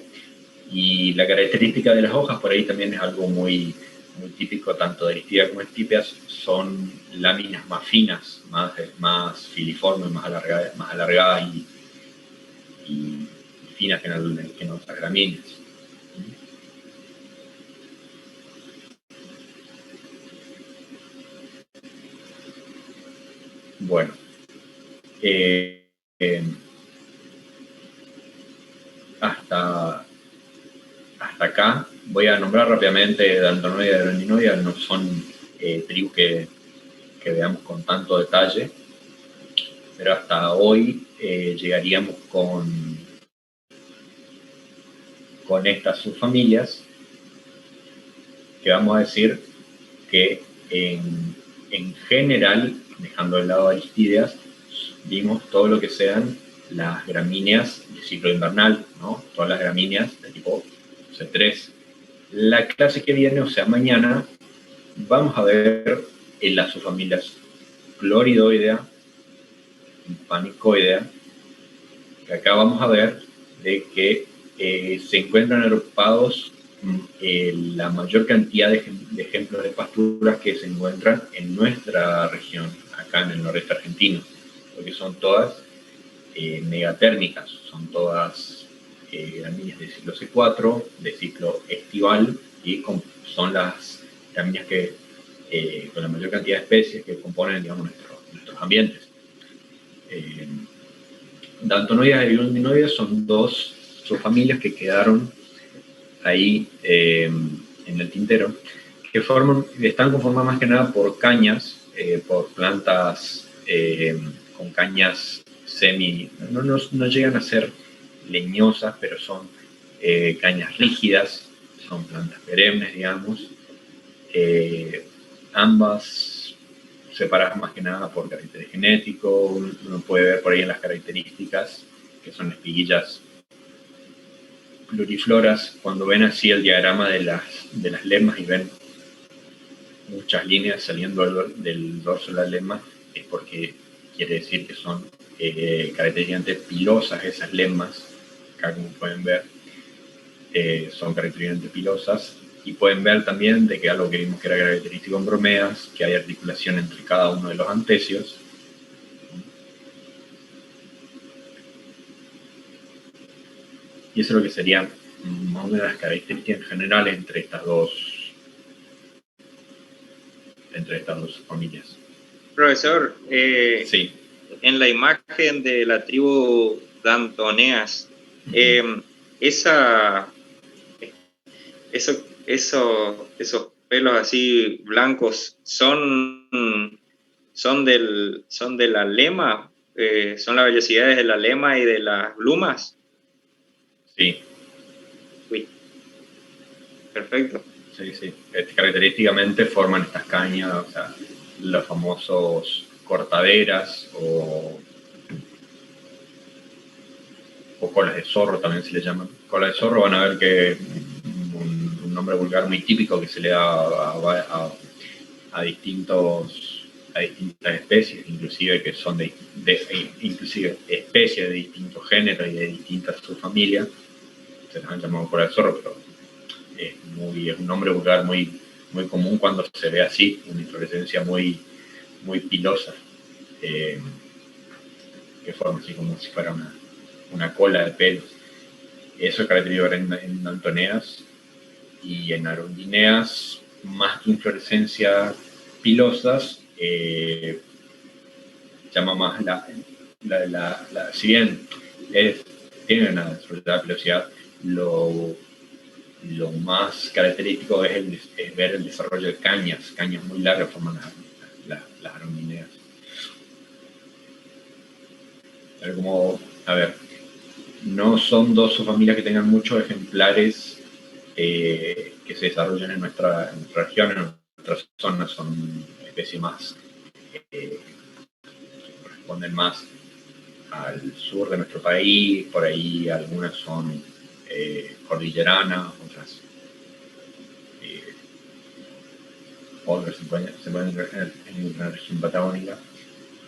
Y la característica de las hojas por ahí también es algo muy típico tanto de aristidia como estípeas, son láminas más finas, más filiformes, más alargadas y finas que en otras gramíneas. Bueno, hasta acá voy a nombrar rápidamente Dantanoidea y Grandinoidea, no son tribus que veamos con tanto detalle, pero hasta hoy llegaríamos con estas subfamilias, que vamos a decir que en general, dejando de lado aristideas, vimos todo lo que sean las gramíneas de ciclo invernal, ¿no? Todas las gramíneas de tipo C3. La clase que viene, o sea, mañana, vamos a ver en las subfamilias cloridoidea y panicoidea, que acá vamos a ver de que se encuentran agrupados la mayor cantidad de ejemplos de pasturas que se encuentran en nuestra región, acá en el noreste argentino, porque son todas megatérmicas, son todas gramíneas de ciclo C4, de ciclo estival, y son las gramíneas que con la mayor cantidad de especies que componen, digamos, nuestros ambientes. Dantanoides y Grandinoides son dos subfamilias que quedaron ahí en el tintero, que están conformadas más que nada por cañas, por plantas con cañas no llegan a ser leñosas, pero son cañas rígidas, son plantas perennes, digamos. Ambas separadas más que nada por carácter genético. Uno puede ver por ahí en las características, que son espiguillas plurifloras. Cuando ven así el diagrama de las lemas y ven muchas líneas saliendo del dorso de la lema, es porque quiere decir que son característicamente pilosas esas lemas. Acá, como pueden ver, son característicamente pilosas. Y pueden ver también de que algo que vimos que era característico en bromeas, que hay articulación entre cada uno de los antecios. Y eso es lo que serían más o menos las características generales entre estas dos familias. Profesor, Sí. en la imagen de la tribu Dantoneas, esos pelos así blancos son de la lema, son las vellosidades de la lema y de las glumas. Sí. Uy. Perfecto. Sí. Característicamente forman estas cañas, o sea, los famosos cortaderas o colas de zorro también se le llaman. Cola de zorro, van a ver que un nombre vulgar muy típico que se le da a distintas especies, inclusive que son inclusive especies de distintos géneros y de distintas subfamilias. Se les han llamado cola de zorro, pero es un nombre vulgar muy común cuando se ve así, una inflorescencia muy pilosa, que forma así como si fuera una cola de pelos. Eso es característico en Dantoneas. Y en Arondineas, más que inflorescencias pilosas, llama más si bien tiene una velocidad, lo más característico es ver el desarrollo de cañas muy largas forman las arondineas. Pero no son dos subfamilias que tengan muchos ejemplares que se desarrollen en nuestra región, en nuestras zonas. Son especies más corresponden más al sur de nuestro país. Por ahí algunas son cordilleranas, otras se pueden encontrar en la región patagónica.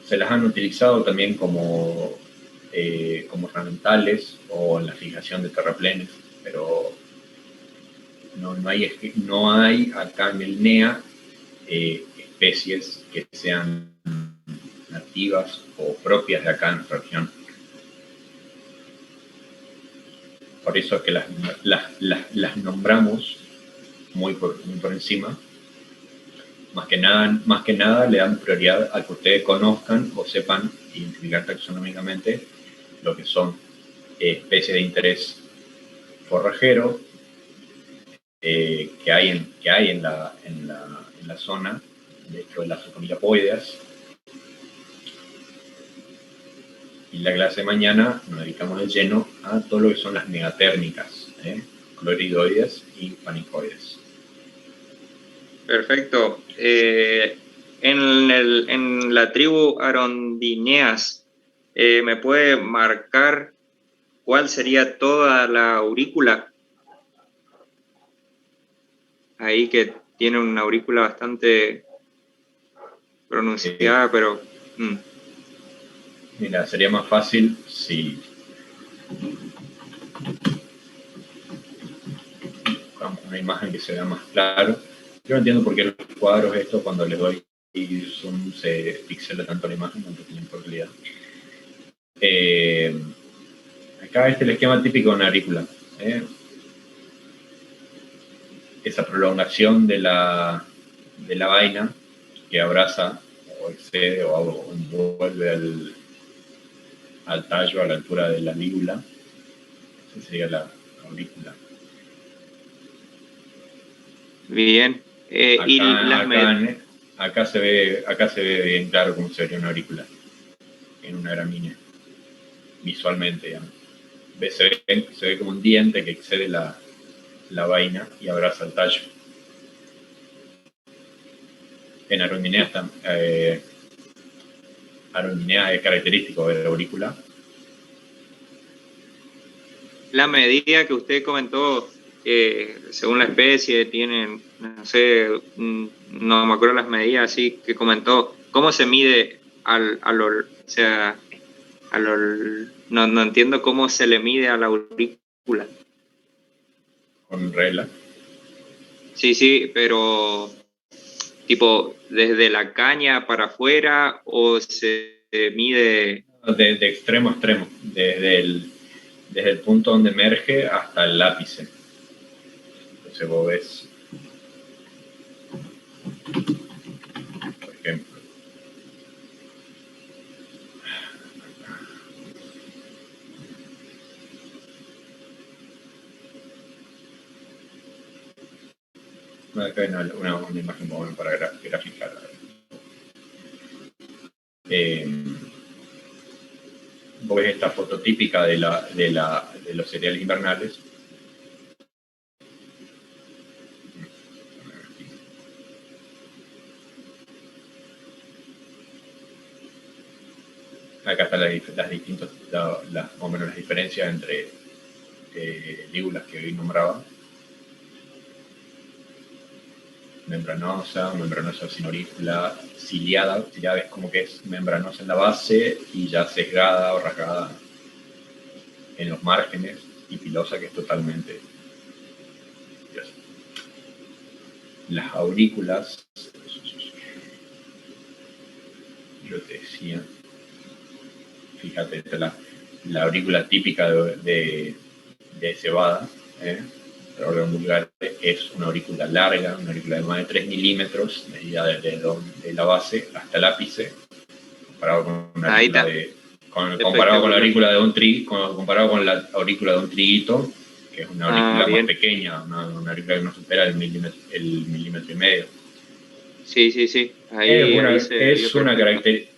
Se las han utilizado también como ornamentales o en la fijación de terraplenes, pero no hay acá en el NEA especies que sean nativas o propias de acá en nuestra región. Por eso es que las nombramos muy por encima. Más que nada le dan prioridad a que ustedes conozcan o sepan identificar taxonómicamente lo que son especies de interés forrajero que hay en la zona, dentro de las subfamilias Poideas. Y la clase de mañana nos dedicamos de lleno a todo lo que son las megatérmicas, cloridoides y panicoides. Perfecto. En la tribu Arondineas, ¿me puede marcar cuál sería toda la aurícula? Ahí que tiene una aurícula bastante pronunciada, pero... Mira, sería más fácil si buscamos una imagen que se vea más claro. Yo no entiendo por qué los cuadros estos, cuando les doy zoom, se pixela tanto la imagen, no tienen probabilidad. Acá el esquema típico de una aurícula. Esa prolongación de la vaina que abraza o excede o envuelve al tallo a la altura de la lígula. Esa sería la aurícula. Bien. Acá se ve bien claro cómo sería una aurícula en una gramínea. visualmente, digamos. Se ve como un diente que excede la vaina y abraza el tallo. En Arundinea Arundinea es característico de la aurícula. La medida que usted comentó, según la especie, tienen, no sé, no me acuerdo las medidas así que comentó. ¿Cómo se mide no entiendo cómo se le mide a la aurícula? Con regla. Sí, pero tipo, ¿desde la caña para afuera o se mide? De extremo a extremo, desde el punto donde emerge hasta el ápice. Entonces vos ves, por ejemplo, acá hay una imagen muy buena para graficar. Vos ves esta foto típica de los cereales invernales. Acá están más o menos las diferencias entre lígulas que hoy nombraba. Membranosa sin aurícula, ciliada es como que es membranosa en la base y ya sesgada o rasgada en los márgenes, y pilosa, que es totalmente. Las aurículas, yo te decía, fíjate, la aurícula típica de cebada, alrededor vulgar, es una aurícula larga, una aurícula de más de 3 milímetros, medida desde la base hasta el ápice, comparado con una aurícula comparado con la aurícula de un comparado con la aurícula de un triguito, que es una aurícula más pequeña, una aurícula que no supera el milímetro y medio. Sí. Ahí Es una característica